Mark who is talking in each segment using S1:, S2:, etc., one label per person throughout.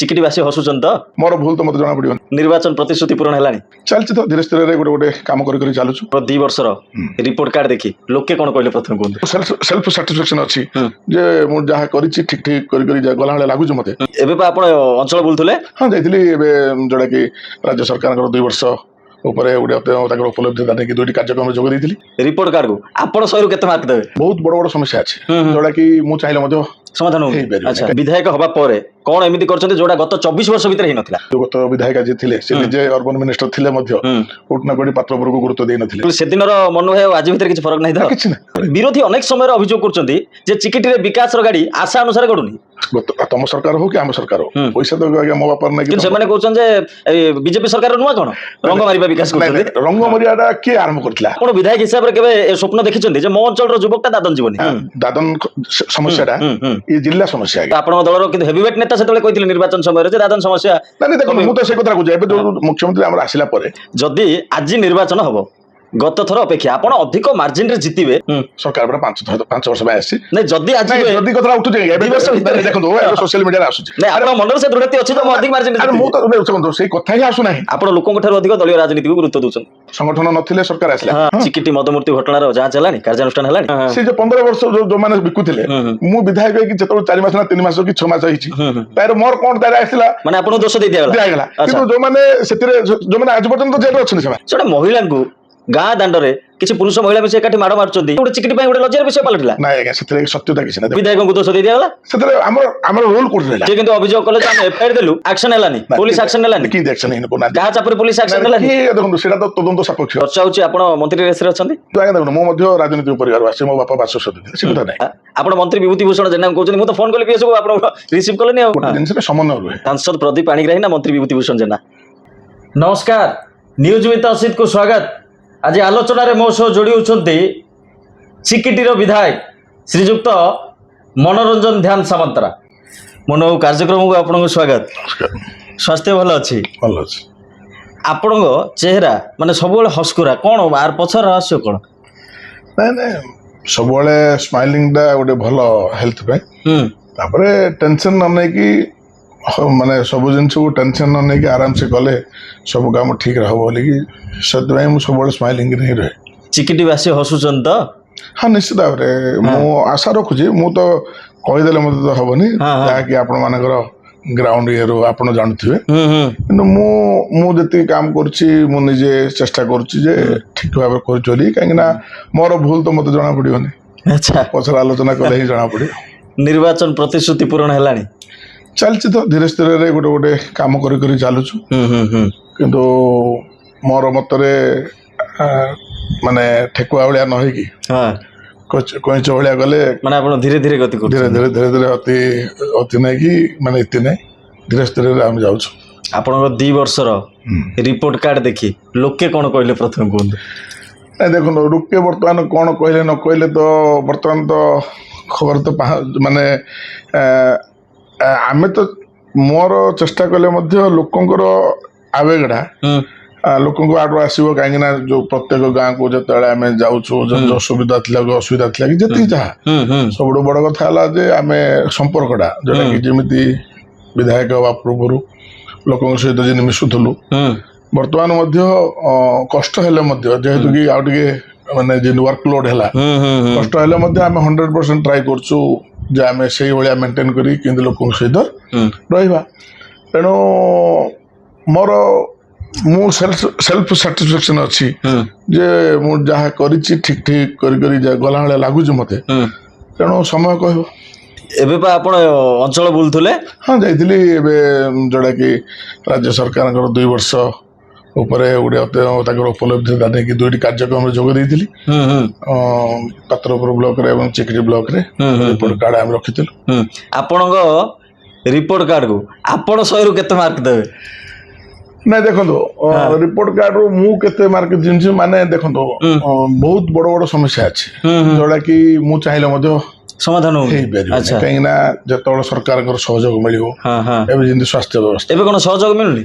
S1: चिकिटीवासी हसुचन तो
S2: मोर भूल तो मत जना पड़ियो
S1: निर्वाचन प्रतिश्रुति पूरण है
S2: चलछि तो धीरे धीरे गोटे गोटे काम करी चालुछु
S1: 2 वर्षर रिपोर्ट कार्ड देखी लोके कौन कहले प्रथम कहते
S2: सेल्फ सैटिस्फैक्शन अच्छी जे मु जहा करिछि ठीक ठीक करी गला हले लागुछु मते
S1: एबे पा आपण अंचल बुलथुले
S2: हां जाइथिली एबे जोडा कि राज्य सरकार 2 वर्ष ऊपर गोटे उपलब्धि देखिए दुईटी कार्यक्रम जोग देती
S1: रिपोर्ट कार्ड को आपण 100 रु केते मार्क देबे
S2: बहुत बड़ बड़ समस्या अच्छे जोड़ा कि मु चाहिए
S1: समाधान हो अच्छा विधायक हवा परे कौन एमिति करछन्ते जोड़ा गत 24 वर्ष भीतर ही नथिला
S2: जो गत विधायक जे थिले से निजे अर्बन मिनिस्टर थिले मध्ये कोटना कोडी पात्रपुर को गुरुत्व देई नथिले
S1: से दिनर मन है आज भीतर किछ फरक नाही द
S2: किछ ना
S1: विरोधी अनेक समय अभियोग करछन्ती जे चिकिटी रे विकास रो गाड़ी आशा अनुसार गडुनी
S2: तम सरकार हो कि आम सरकार हो पैसा तो आगे मो बापर नहीं
S1: से माने कहछन जे बीजेपी सरकार नुवा कोन रंग मारिबा विकास करछन्ती
S2: रंग मारियाडा के आरंभ करथिला
S1: कोन विधायक हिसाब रे केबे स्वप्न देखिछन्ती जे मो अंचल रो युवकटा दादन जीवनी
S2: दादन समस्याटा ये जिल्ला समस्या
S1: आपण दलर किंतु हेवीवेट नेता सेतले कहिथिले निर्वाचन समय रे दादन समस्या
S2: नहीं देखो मु तो से कथा को जाय जो मुख्यमंत्री हमर आसिला परे
S1: जदी आज निर्वाचन हबो गत थर अपेक्षा आपण अधिक मार्जिन रे जितिबे
S2: सरकार पर 5 वर्ष में आसी
S1: नहीं जदी आज
S2: जदी कथा उठु जे देखो सोशल मीडिया आसु
S1: नहीं आपण मनर से दृढ़ता अछि तो अधिक मार्जिन
S2: अरे मु तो देखो से कथा ही आसु नाही
S1: आपण लोकन ठार अधिक दलीय राजनीति को गुरुत्व दोछन
S2: संगठन नथिले सरकार आसला
S1: चिकिटी मदमूर्ति घटना रो जांच हलानी कार्यानुष्ठान हलानी
S2: से जो 15 वर्ष जो माने बिकुथिले मु विधायक कि जेतो 4 मास ना 3 मास कि 6 मास हिची तार मोर कोन तार आसिला
S1: माने आपण दोष दे दियागला
S2: किंतु जो माने सेतिरे जो माने आज पर्यंत जेल अछन से
S1: जोडा महिला को गाँ दांडरे किसी पुरुष महिला मिसे एकाठी माड़ मारचंदी गोटे चिकिटी पय गोटे लज्जार विषय पलटिला
S2: नाही आगे सेतिरे सत्यता किछ ना
S1: विधायक को दोष दे दियागला
S2: सेतिरे हमर रोल कोड रहला
S1: जे किंतु अभियोग कले हम एफआईआर देलु एक्शन हलानी पुलिस एक्शन हलानी
S2: की एक्शन हिन कोना
S1: गाँ चापर पुलिस एक्शन हलानी
S2: की देखो सेटा तो तदंत सापेक्ष
S1: चर्चा होची आपण मंत्री रेस रे अछंदी
S2: तो आगे देखो मो मध्य राजनीति परिवार वासी मो बापा बास सदस्य से कथा नाही
S1: आपण मंत्री विभूति भूषण जेना कहउछन मु तो फोन कले पीएस को आपण रिसीव कले नै
S2: दिन से समन्वय रहे
S1: सांसद प्रदीप पाणिग्राही ना मंत्री विभूति भूषण जेना नमस्कार न्यूज विथ असित को स्वागत आज आलोचना रे मो सह जोड़ी होछंती चिकिटीर विधायक श्रीजुक्त मनोरंजन ध्यान सामंतरा मन कार्यक्रम को आपन स्वागत स्वास्थ्य भल अच्छी आपण चेहरा माने सब हस्कुरा कौन आर पछर रहस्य कौन
S2: नहीं सब स्माइलिंग टा गोटे भल हेल्थ पे तापरे टेंशन न नहीं कि माने सब जिनस को टेंशन न नहीं कि आराम से कले सब काम ठीक रहो बोली कि सदवे मु सब स्माइलिंग नहीं रहे
S1: चिकिटीवासी हसुचन तो
S2: हाँ निश्चित भाव मु आशा रखुची मु तो कहीदेले मत तो हबनी कि आपण मानकर ग्राउंड इयरु आपण जानथिबे किंतु मु जति काम करछि मु निजे चेष्टा करछि जे ठीक भाबे कर चली काहे ना मोर भूल तो मत जना पड़ियोनी
S1: अच्छा
S2: पछर आलोचना कले ही जना पड़ियो
S1: निर्वाचन प्रतिश्रुति पूरण हलानी
S2: चलछि तो धीरे धीरे गोटे गोटे काम करी चालुछु किंतु मोर मतरे माने ठेकुआ भलिया न होई कि कोई चौड़िया गले
S1: माने आपण धीरे धीरे गति कर
S2: धीरे धीरे अति नहीं कि माने इति नहीं धीरे धीरे हम जाउछु
S1: आपण 2 वर्षर रिपोर्ट कार्ड देखी लोके कोन कहले प्रथम कोन
S2: नहीं देखो लोके वर्तमान कोन कहले न कहले तो वर्तमान तो खबर तो माने आमे तो मोर चेष्टा कले मध्य लोकंकर आवेगड़ा लोक आड़ आसो कहीं जो प्रत्येक गाँव को जो आम जाऊँ जो सुविधा थी असुविधा थी कि जी जहाँ सब बड़ कथा है आम संपर्कटा जोटा कि जमी विधायक हवा पूर्व लोक सहित जी मिशुलु बर्तमान कष्ट हेले जेहेतु कि आउटे माने जे वर्कलोड है कष्ट हेले आम 100% ट्राई करछु जे आम से भाया मेंटेन करी किंतु लोक सहित रहिबा तेणु मोर मु सेल्फ सैटिस्फैक्शन अच्छी जे मु जहा करिछि ठीक ठीक करी गला हले लागुछु मते तेणु समय कहबो
S1: एबे पा आपण अंचल बुलथुले
S2: हां जाइथिली एबे जोडा कि राज्य सरकार 2 वर्ष ऊपर गोटे उपलब्धि देखिए दुईटी कार्यक्रम जोग देती पात्रपुर ब्लॉक रे एवं Chikiti block ray report card हम रखिथिलु
S1: आपण रिपोर्ट कार्ड को आपण 100 रु केते मार्क देबे
S2: नहीं देखो रिपोर्ट कार्ड रो मु केते मार्क जिनछि माने देखो बहुत बड़ बड़ समस्या अछि जोडा कि मु चाहिले मध्य
S1: ସମାଧାନ ହଉନି।
S2: ହେଇପାରିବ
S1: ଆଚ୍ଛା
S2: କାହିଁକି ନା ଯେତେବେଳେ ସରକାରଙ୍କର ସହଯୋଗ ମିଳିବ
S1: ହଁ ହଁ
S2: ଏବେ ଯେମିତି ସ୍ୱାସ୍ଥ୍ୟ ବ୍ୟବସ୍ଥା
S1: ଏବେ କଣ ସହଯୋଗ ମିଳୁନି?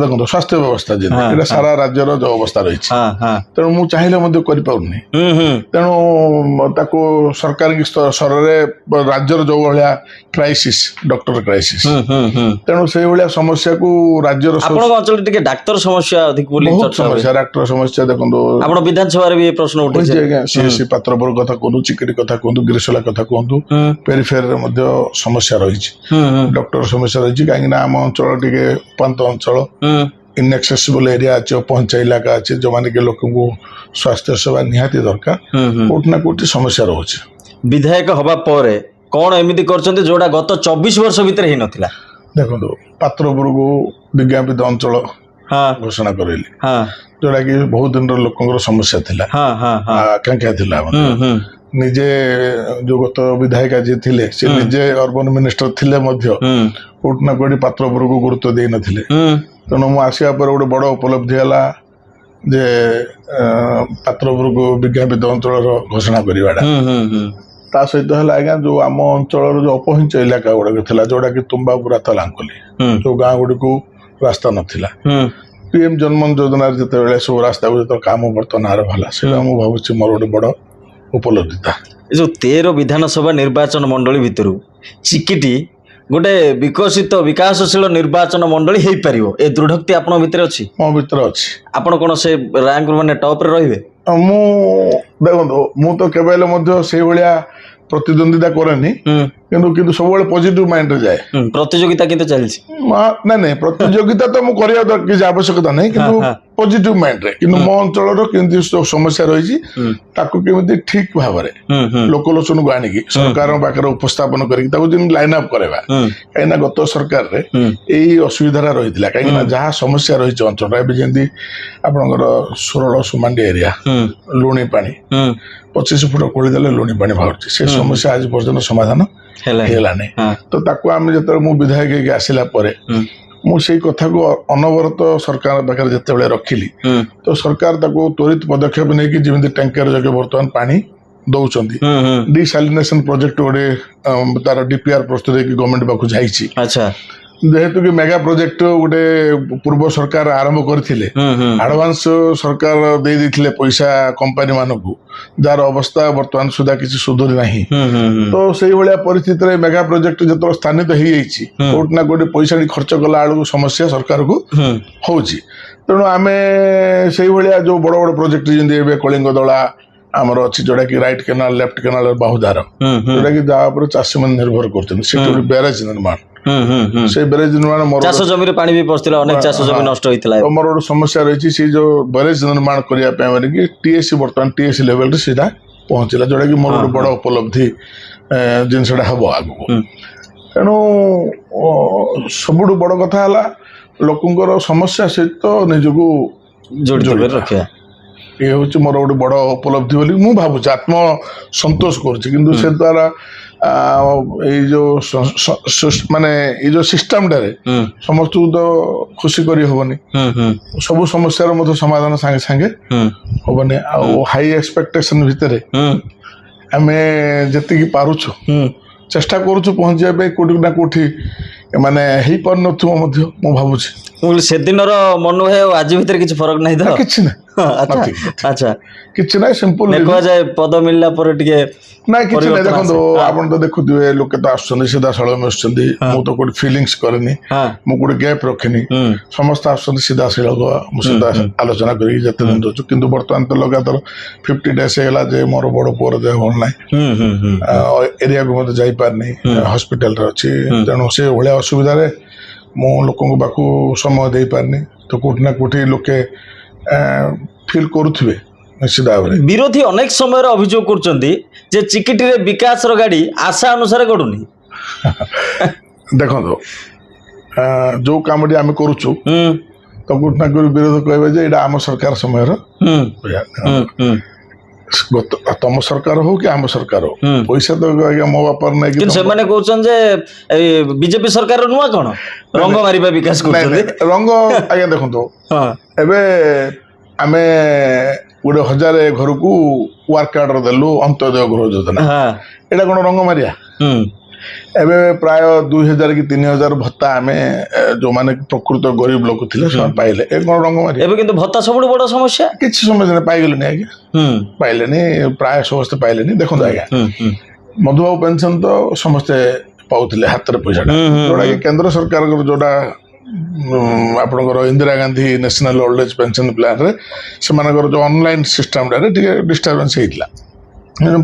S2: ଦେଖନ୍ତୁ ସ୍ୱାସ୍ଥ୍ୟ ବ୍ୟବସ୍ଥା ଯେମିତି
S1: ହଁ,
S2: ଏଇଟା
S1: ହଁ।
S2: ସାରା ରାଜ୍ୟର ଯୋଉ ଅବସ୍ଥା ରହିଛି
S1: ହଁ ହଁ
S2: ତେଣୁ ମୁଁ ଚାହିଁଲେ ମଧ୍ୟ କରିପାରୁନି
S1: ହୁଁ
S2: ତେଣୁ ତାକୁ ସରକାର ସ୍ତରରେ ରାଜ୍ୟର ଯୋଉ ଭଳିଆ କ୍ରାଇସିସ୍ ଡକ୍ଟର କ୍ରାଇସିସ୍
S1: ହୁଁ
S2: ତେଣୁ ସେଇଭଳିଆ ସମସ୍ୟାକୁ ରାଜ୍ୟର
S1: ଆପଣଙ୍କ ଅଞ୍ଚଳରେ ଟିକେ ଡାକ୍ତର ସମସ୍ୟା ଅଧିକ ବୋଲି
S2: ବହୁତ
S1: ଚର୍ଚ୍ଚା ହୁଏ।
S2: ସମସ୍ୟା ଡାକ୍ତର ସମସ୍ୟା ଦେଖନ୍ତୁ
S1: ଆପଣ ବିଧାନସଭାରେ ବି ଏ ପ୍ରଶ୍ନ ଉଠେଇছে।
S2: ହୋଇଛି ଆଜ୍ଞା ସିଏସି ପାତ୍ରପୁର କଥା କୁହନ୍ତୁ ଚିକିଟି କଥା କୁହନ୍ତୁ ଗିରିଶୋଲା କଥା କୁହନ୍ତୁ
S1: ହୁଁ
S2: ପେରିଫେରିରେ ମଧ୍ୟ ସମସ୍ୟା ରହିଛି
S1: ହୁଁ ହୁଁ
S2: ଡକ୍ଟର ସମସ୍ୟା ରହିଛି କାହିଁକି ନା ଆମ ଅଞ୍ଚଳ ଟିକେ ଉପାନ୍ତ ଅଞ୍ଚଳ
S1: ହୁଁ
S2: ଇନ୍ଆକ୍ସେସିବଲ ଏରିଆ ଅଛି ଅପହଞ୍ଚ ଇଲାକା ଅଛି ଯୋଉମାନେ କି ଲୋକଙ୍କୁ ସ୍ୱାସ୍ଥ୍ୟ ସେବା ନିହାତି ଦରକାର
S1: ହୁଁ
S2: କୋଉଠି ନା କୋଉଠି ସମସ୍ୟା ରହୁଛି।
S1: ବିଧାୟକ ହବା ପରେ କଣ ଏମିତି କରିଛନ୍ତି ଯୋଉଟା ଗତ 24 ବର୍ଷ ଭିତରେ ହେଇନଥିଲା?
S2: ଦେଖନ୍ତୁ ପାତ୍ରପୁରକୁ ବିଜ୍ଞାପିତ ଅଞ୍ଚଳ
S1: ହଁ
S2: ଘୋଷଣା କରିଲି
S1: ହଁ
S2: ଯୋଉଟା କି ବହୁତ ଦିନର ଲୋକଙ୍କର ସମସ୍ୟା ଥିଲା
S1: ହଁ ହଁ ହଁ
S2: ଆକାଂକ୍ଷା ଥିଲା ମଧ୍ୟ
S1: ହୁଁ
S2: ନିଜେ ଯୋଉ ଗତ ବିଧାୟିକା ଯିଏ ଥିଲେ ସେ ନିଜେ ଅର୍ବାନ ମିନିଷ୍ଟର ଥିଲେ ମଧ୍ୟ
S1: ହୁଁ
S2: କୋଉଠି ନା କୋଉଠି ପାତ୍ରପୁରକୁ ଗୁରୁତ୍ୱ ଦେଇନଥିଲେ
S1: ହୁଁ
S2: ତେଣୁ ମୁଁ ଆସିବା ପରେ ଗୋଟେ ବଡ଼ ଉପଲବ୍ଧି ହେଲା ଯେ ପାତ୍ରପୁରକୁ ବିଜ୍ଞାପିତ ଅଞ୍ଚଳର ଘୋଷଣା କରିବାଟା
S1: ହୁଁ
S2: ତା ସହିତ ହେଲା ଆଜ୍ଞା ଯୋଉ ଆମ ଅଞ୍ଚଳର ଯୋଉ ଅପହଞ୍ଚ ଇଲାକା ଗୁଡାକ ଥିଲା ଯୋଉଟା କି ତୁମ୍ବାପୁରା ତଲାଙ୍କଲି
S1: ହୁଁ
S2: ଯୋଉ ଗାଁ ଗୁଡିକୁ ରାସ୍ତା ନଥିଲା
S1: ହୁଁ
S2: ପିଏମ ଜନମନ ଯୋଜନାରେ ଯେତେବେଳେ ସବୁ ରାସ୍ତାକୁ ଯେତେବେଳେ କାମ ବର୍ତ୍ତମାନ ଆରମ୍ଭ ହେଲା ସେଇଟା ମୁଁ ଭାବୁଛି ମୋର ଗୋଟେ ବଡ଼ ଉପଲବ୍ଧିତା।
S1: ଏ ଯୋଉ 13 ବିଧାନସଭା ନିର୍ବାଚନ ମଣ୍ଡଳୀ ଭିତରୁ ଚିକିଟି ଗୋଟେ ବିକଶିତ ବିକାଶଶୀଳ ନିର୍ବାଚନ ମଣ୍ଡଳୀ ହେଇପାରିବ ଏ ଦୃଢୋକ୍ତି ଆପଣଙ୍କ ଭିତରେ ଅଛି?
S2: ମୋ ଭିତରେ ଅଛି।
S1: ଆପଣ କଣ ସେ ରାଙ୍କ ମାନେ ଟପରେ ରହିବେ?
S2: ମୁଁ ଦେଖନ୍ତୁ ମୁଁ ତ କେବେ ହେଲେ ମଧ୍ୟ ସେଇଭଳିଆ ପ୍ରତିଦ୍ୱନ୍ଦିତା କରେନି କିନ୍ତୁ ସବୁବେଳେ ପଜିଟିଭ ମାଇଣ୍ଡରେ ଯାଏ।
S1: ପ୍ରତିଯୋଗିତା କିନ୍ତୁ ଚାଲିଛି।
S2: ନାଇଁ ପ୍ରତିଯୋଗିତା ତ ମୁଁ କରିବା କିଛି ଆବଶ୍ୟକତା ନାହିଁ କିନ୍ତୁ ପଜିଟିଭ ମାଇଣ୍ଡରେ କିନ୍ତୁ ମୋ ଅଞ୍ଚଳର କେମିତି ସମସ୍ୟା ରହିଛି ତାକୁ କେମିତି ଠିକ ଭାବରେ ଲୋକଲୋଚନକୁ ଆଣିକି ସରକାରଙ୍କ ପାଖରେ ଉପସ୍ଥାପନ କରିକି ତାକୁ ଯେମିତି ଲାଇନ ଅପ୍ କରାଇବା କାହିଁକିନା ଗତ ସରକାରରେ ଏଇ ଅସୁବିଧାଟା ରହିଥିଲା କାହିଁକିନା ଯାହା ସମସ୍ୟା ରହିଛି ଅଞ୍ଚଳରେ ଏବେ ଯେମିତି ଆପଣଙ୍କର ସୁରଳ ସୁମାଣ୍ଡି ଏରିଆ ଲୁଣି ପାଣି 25 ଫୁଟ ଖୋଳି ଦେଲେ ଲୁଣି ପାଣି ବାହାରୁଛି ସେ ସମସ୍ୟା ଆଜି ପର୍ଯ୍ୟନ୍ତ ସମାଧାନ ହେଲାନି ତ ତାକୁ ଆମେ ଯେତେବେଳେ ମୁଁ ବିଧାୟକ ହେଇକି ଆସିଲା ପରେ ମୁଁ ସେଇ କଥାକୁ ଅନବରତ ସରକାର ପାଖରେ ଯେତେବେଳେ ରଖିଲି ତ ସରକାର ତାକୁ ତ୍ୱରିତ ପଦକ୍ଷେପ ନେଇକି ଯେମିତି ଟ୍ୟାଙ୍କର ଯୋଗେ ବର୍ତ୍ତମାନ ପାଣି ଦଉଛନ୍ତି ଡିସାଲିନେସନ ପ୍ରୋଜେକ୍ଟ ଗୋଟେ ତାର ଡିପିଆର ପ୍ରସ୍ତୁତ ହେଇକି ଗଭର୍ଣ୍ଣମେଣ୍ଟ ପାଖକୁ ଯାଇଛି।
S1: ଆଚ୍ଛା
S2: ଯେହେତୁ କି ମେଗା ପ୍ରୋଜେକ୍ଟ ଗୋଟେ ପୂର୍ବ ସରକାର ଆରମ୍ଭ କରିଥିଲେ ଆଡଭାନ୍ସ ସରକାର ଦେଇଥିଲେ ପଇସା କମ୍ପାନୀ ମାନଙ୍କୁ ଯାହାର ଅବସ୍ଥା ବର୍ତ୍ତମାନ ସୁଦ୍ଧା କିଛି ସୁଧୁରି ନାହିଁ ତ ସେଇଭଳିଆ ପରିସ୍ଥିତିରେ ମେଗା ପ୍ରୋଜେକ୍ଟ ଯେତେବେଳେ ସ୍ଥାନିତ ହେଇଯାଇଛି କୋଉଠି ନା କୋଉଠି ପଇସା ଖର୍ଚ୍ଚ କଲା ବେଳକୁ ସମସ୍ୟା ସରକାରକୁ ହଉଛି ତେଣୁ ଆମେ ସେଇଭଳିଆ ଯୋଉ ବଡ ବଡ ପ୍ରୋଜେକ୍ଟ ଯେମିତି ଏବେ କଳିଙ୍ଗ ଦଳା ଆମର ଅଛି ଯୋଉଟା କି ରାଇଟ କେନାଲ ଲେଫ୍ଟ କେନାଲ ବାହୁଦାର ଯୋଉଟା କି ଯାହା ଉପରେ ଚାଷୀ ମାନେ ନିର୍ଭର କରୁଛନ୍ତି ସେଠି ଗୋଟେ ବ୍ୟାରେଜ ନିର୍ମାଣ ସେ ବ୍ୟାରେଜ ନିର୍ମାଣ ମୋର
S1: ଚାଷ ଜମିରେ ପାଣି ବି ପଶିଥିଲା ଅନେକ ଚାଷ ଜମି ନଷ୍ଟ ହୋଇଥିଲା
S2: ମୋର ଗୋଟେ ସମସ୍ୟା ରହିଛି ସେ ଯୋଉ ବ୍ୟାରେଜ ନିର୍ମାଣ କରିବା ପାଇଁ ବୋଲିକି ଟିଏସି ବର୍ତ୍ତମାନ ଟିଏସି ଲେଭେଲରେ ସେଇଟା ପହଞ୍ଚିଲା ଯୋଉଟା କି ମୋର ଗୋଟେ ବଡ ଉପଲବ୍ଧି ଜିନିଷଟା ହବ ଆଗକୁ ତେଣୁ ସବୁଠୁ ବଡ କଥା ହେଲା ଲୋକଙ୍କର ସମସ୍ୟା ସହିତ ନିଜକୁ
S1: ଜଡିତ ରଖିବା
S2: ଇଏ ହଉଛି ମୋର ଗୋଟେ ବଡ ଉପଲବ୍ଧି ବୋଲି ମୁଁ ଭାବୁଛି ଆତ୍ମ ସନ୍ତୋଷ କରୁଛି କିନ୍ତୁ ସେ ଦ୍ୱାରା ଏଇ ଯୋଉ ମାନେ ଏଇ ଯୋଉ ସିଷ୍ଟମଟାରେ ସମସ୍ତଙ୍କୁ ତ ଖୁସି କରି ହବନି ସବୁ ସମସ୍ୟାର ମଧ୍ୟ ସମାଧାନ ସାଙ୍ଗେ ସାଙ୍ଗେ ହବନି ଆଉ ହାଇ ଏକ୍ସପେକ୍ଟେସନ ଭିତରେ ଆମେ ଯେତିକି ପାରୁଛୁ ଚେଷ୍ଟା କରୁଛୁ ପହଞ୍ଚିବା ପାଇଁ କୋଉଠି ନା କୋଉଠି ମାନେ ହେଇପାରୁନଥିବ ମଧ୍ୟ ମୁଁ ଭାବୁଛି।
S1: ସେଦିନର ମନୋଭାବ ଆଉ ଆଜି ଭିତରେ କିଛି ଫରକ ନାହିଁ ତ?
S2: କିଛି ନାହିଁ
S1: ଆଚ୍ଛା
S2: କିଛି ନାହିଁ ସିମ୍ପଲ
S1: କୁହାଯାଏ ପଦ ମିଳିଲା ପରେ ଟିକେ
S2: ନାଇଁ କିଛି ନାହିଁ ଦେଖନ୍ତୁ ଆପଣ ତ ଦେଖୁଥିବେ ଲୋକେ ତ ଆସୁଛନ୍ତି ସିଧାସଳଖ ମିଶୁଛନ୍ତି ମୁଁ ତ କୋଉଠି ଫିଲିଙ୍ଗସ କରେନି ମୁଁ କୋଉଠି ଗ୍ୟାପ ରଖିନି ସମସ୍ତେ ଆସୁଛନ୍ତି ସିଧାସଳଖ ମୁଁ ସିଧା ଆଲୋଚନା କରିକି ଯେତେ ଦିନ ଦଉଛୁ କିନ୍ତୁ ବର୍ତ୍ତମାନ ତ ଲଗାତାର 50 days ହେଇଗଲା ଯେ ମୋର ବଡ ପୁଅର ଦେହ ଭଲ ନାହିଁ ଏରିଆକୁ ମଧ୍ୟ ଯାଇପାରିନି ହସ୍ପିଟାଲରେ ଅଛି ତେଣୁ ସେ ଭଳିଆ ଅସୁବିଧାରେ ମୁଁ ଲୋକଙ୍କ ପାଖକୁ ସମୟ ଦେଇପାରିନି ତ କୋଉଠି ନା କୋଉଠି ଲୋକେ ଫିଲ୍ କରୁଥିବେ ନିଶ୍ଚିତ ଭାବରେ।
S1: ବିରୋଧୀ ଅନେକ ସମୟରେ ଅଭିଯୋଗ କରୁଛନ୍ତି ଯେ ଚିକିଟିରେ ବିକାଶର ଗାଡି ଆଶା ଅନୁସାରେ ଗଡୁନି।
S2: ଦେଖନ୍ତୁ ଯୋଉ କାମଟି ଆମେ କରୁଛୁ ତ କୋଉଠି ନା କୋଉଠି ବିରୋଧ କହିବେ ଯେ ଏଇଟା ଆମ ସରକାର ସମୟର ତମ ସରକାର ହଉ କି ଆମ ସରକାର ହଉ ପଇସା ତ ଆଜ୍ଞା ମୋ ବାପାର ନାଇଁ
S1: କିନ୍ତୁ ସେମାନେ କହୁଛନ୍ତି ଯେ ବିଜେପି ସରକାର ନୂଆ କଣ ରଙ୍ଗ ମାରିବା ବିକାଶ କରୁଛନ୍ତି
S2: ରଙ୍ଗ ଆଜ୍ଞା ଦେଖନ୍ତୁ ଏବେ ଆମେ 1000 ଘରକୁ ওয়ার্କ କାର୍ଡର ଦେଲୁ ଅନ୍ତୋଦୟ ଗୃହ ଯୋଜନା
S1: ହଁ
S2: ଏଇଟା କଣ ରଙ୍ଗ ମାରିଆ
S1: ହୁଁ
S2: ଏବେ ପ୍ରାୟ 2000 କି 3000 ଭତ୍ତା ଆମେ ଯୋଉମାନେ ପ୍ରକୃତ ଗରିବ ଲୋକ ଥିଲେ ସେମାନେ ପାଇଲେ ଏ କଣ ରଙ୍ଗ ମାରିଆ
S1: ଏବେ କିନ୍ତୁ ଭତ୍ତା ସବୁଠୁ ବଡ ସମସ୍ୟା
S2: କିଛି ସମୟ ପାଇଗଲେନି ଆଜ୍ଞା
S1: ହୁଁ
S2: ପାଇଲେନି ପ୍ରାୟ ସମସ୍ତେ ପାଇଲେନି ଦେଖନ୍ତୁ ଆଜ୍ଞା
S1: ହୁଁ ହୁଁ
S2: ମଧୁବାବୁ ପେନସନ ତ ସମସ୍ତେ ପାଉଥିଲେ ହାତରେ ପଇସାଟା ଯୋଉଟା କି କେନ୍ଦ୍ର ସରକାରଙ୍କର ଯୋଉଟା ଆପଣଙ୍କର Indira Gandhi national old age pension ପ୍ଲାନରେ ସେମାନଙ୍କର ଯୋଉ ଅନଲାଇନ ସିଷ୍ଟମଟାରେ ଟିକେ ଡିଷ୍ଟର୍ବାନ୍ସ ହେଇଥିଲା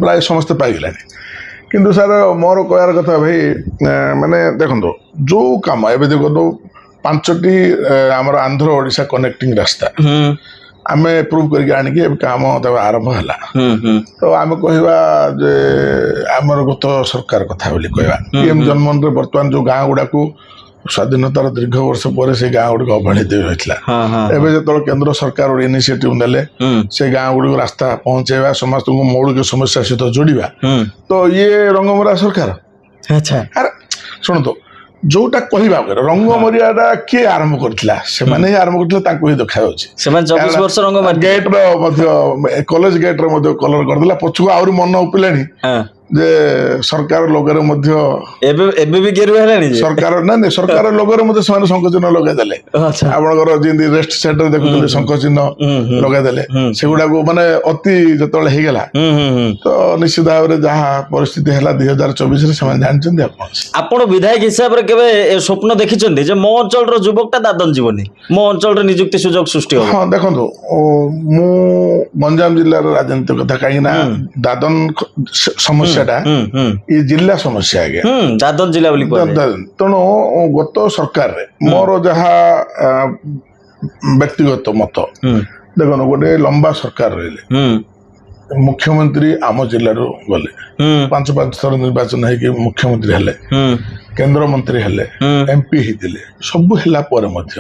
S2: ପ୍ରାୟ ସମସ୍ତେ ପାଇଗଲେଣି କିନ୍ତୁ ସାର୍ ମୋର କହିବାର କଥା ଭାଇ ମାନେ ଦେଖନ୍ତୁ ଯୋଉ କାମ ଏବେ ଦେଖନ୍ତୁ 5ଟି ଆମର ଆନ୍ଧ୍ର ଓଡ଼ିଶା କନେକ୍ଟିଂ ରାସ୍ତା
S1: ହୁଁ
S2: ଆମେ ଏପ୍ରୁଭ୍ କରିକି ଆଣିକି ଏବେ କାମ ତାକୁ ଆରମ୍ଭ ହେଲା
S1: ହୁଁ ହୁଁ
S2: ତ ଆମେ କହିବା ଯେ ଆମର ଗତ ସରକାର କଥା ବୋଲି କହିବା ପିଏମ୍ ଜନମନରେ ବର୍ତ୍ତମାନ ଯୋଉ ଗାଁ ଗୁଡାକୁ ସ୍ୱାଧୀନତାର ଦୀର୍ଘ ବର୍ଷ ପରେ ସେ ଗାଁ ଗୁଡିକ ଅବହେଳିତ ହୋଇଥିଲା
S1: ହଁ ହଁ
S2: ଏବେ ଯେତେବେଳେ କେନ୍ଦ୍ର ସରକାର ଗୋଟେ ଇନିସିଏଟିଭ ନେଲେ
S1: ହୁଁ
S2: ସେ ଗାଁ ଗୁଡିକୁ ରାସ୍ତା ପହଞ୍ଚେଇବା ସମସ୍ତଙ୍କୁ ମୌଳିକ ସମସ୍ୟା ସହିତ ଯୋଡିବା
S1: ହୁଁ
S2: ତ ଇଏ ରଙ୍ଗମରା ସରକାର
S1: ଆଚ୍ଛା
S2: ଆରେ ଶୁଣନ୍ତୁ ଯୋଉଟା କହିବା ରଙ୍ଗ ମରିଆଟା କିଏ ଆରମ୍ଭ କରିଥିଲା ସେମାନେ ହିଁ ଆରମ୍ଭ କରିଥିଲେ ତାଙ୍କୁ ହିଁ ଦେଖାଯାଉଛି
S1: ସେମାନେ 24 ବର୍ଷ ରଙ୍ଗ ମାରି
S2: ଗେଟ୍ ର ମଧ୍ୟ କଲେଜ ଗେଟ୍ ର ମଧ୍ୟ କଲର କରିଦେଲା ପଛକୁ ଆହୁରି ମନ ଉଠିଲାଣି
S1: ହଁ
S2: ଯେ ସରକାର ଲୋଗରେ ମଧ୍ୟ
S1: ଏବେ ଏବେ ବି ଗେରୁଆ ହେଲାଣି ଯେ
S2: ସରକାର ନାଇଁ ସରକାର ଲୋଗରେ ମଧ୍ୟ ସେମାନେ ଶଙ୍ଖ ଚିହ୍ନ ଲଗାଇଦେଲେ
S1: ଆଚ୍ଛା
S2: ଆପଣଙ୍କର ଯେମିତି ରେଷ୍ଟ ସେଣ୍ଟର ଦେଖୁଛନ୍ତି ଶଙ୍ଖ ଚିହ୍ନ ଲଗାଇଦେଲେ ସେଗୁଡାକୁ ମାନେ ଅତି ଯେତେବେଳେ ହେଇଗଲା
S1: ହୁଁ ହୁଁ ହୁଁ
S2: ତ ନିଶ୍ଚିତ ଭାବରେ ଯାହା ପରିସ୍ଥିତି ହେଲା 2024 ସେମାନେ ଜାଣିଛନ୍ତି
S1: ଆପଣ ବିଧାୟକ ହିସାବରେ କେବେ ଏ ସ୍ୱପ୍ନ ଦେଖିଛନ୍ତି ଯେ ମୋ ଅଞ୍ଚଳର ଯୁବକଟା ଦାଦନ ଯିବନି ମୋ ଅଞ୍ଚଳରେ ନିଯୁକ୍ତି ସୁଯୋଗ ସୃଷ୍ଟି ହବ
S2: ହଁ ଦେଖନ୍ତୁ ମୁଁ ଗଞ୍ଜାମ ଜିଲ୍ଲାର ରାଜନୀତି କଥା କାହିଁକି ନା ଦାଦନ ସମସ୍ୟାଟା ଏ ଜିଲ୍ଲା ସମସ୍ୟା ଆଜ୍ଞା
S1: ଦାଦନ ଜିଲ୍ଲା ବୋଲି କୁହାଯାଏ
S2: ତେଣୁ ଗତ ସରକାରରେ ମୋର ଯାହା ବ୍ୟକ୍ତିଗତ ମତ ଦେଖନ୍ତୁ ଗୋଟେ ଲମ୍ବା ସରକାର ରହିଲେ ମୁଖ୍ୟମନ୍ତ୍ରୀ ଆମ ଜିଲ୍ଲାରୁ ଗଲେ 5 ଥର ନିର୍ବାଚନ ହେଇକି ମୁଖ୍ୟମନ୍ତ୍ରୀ ହେଲେ କେନ୍ଦ୍ରମନ୍ତ୍ରୀ ହେଲେ MP ହେଇଥିଲେ ସବୁ ହେଲା ପରେ ମଧ୍ୟ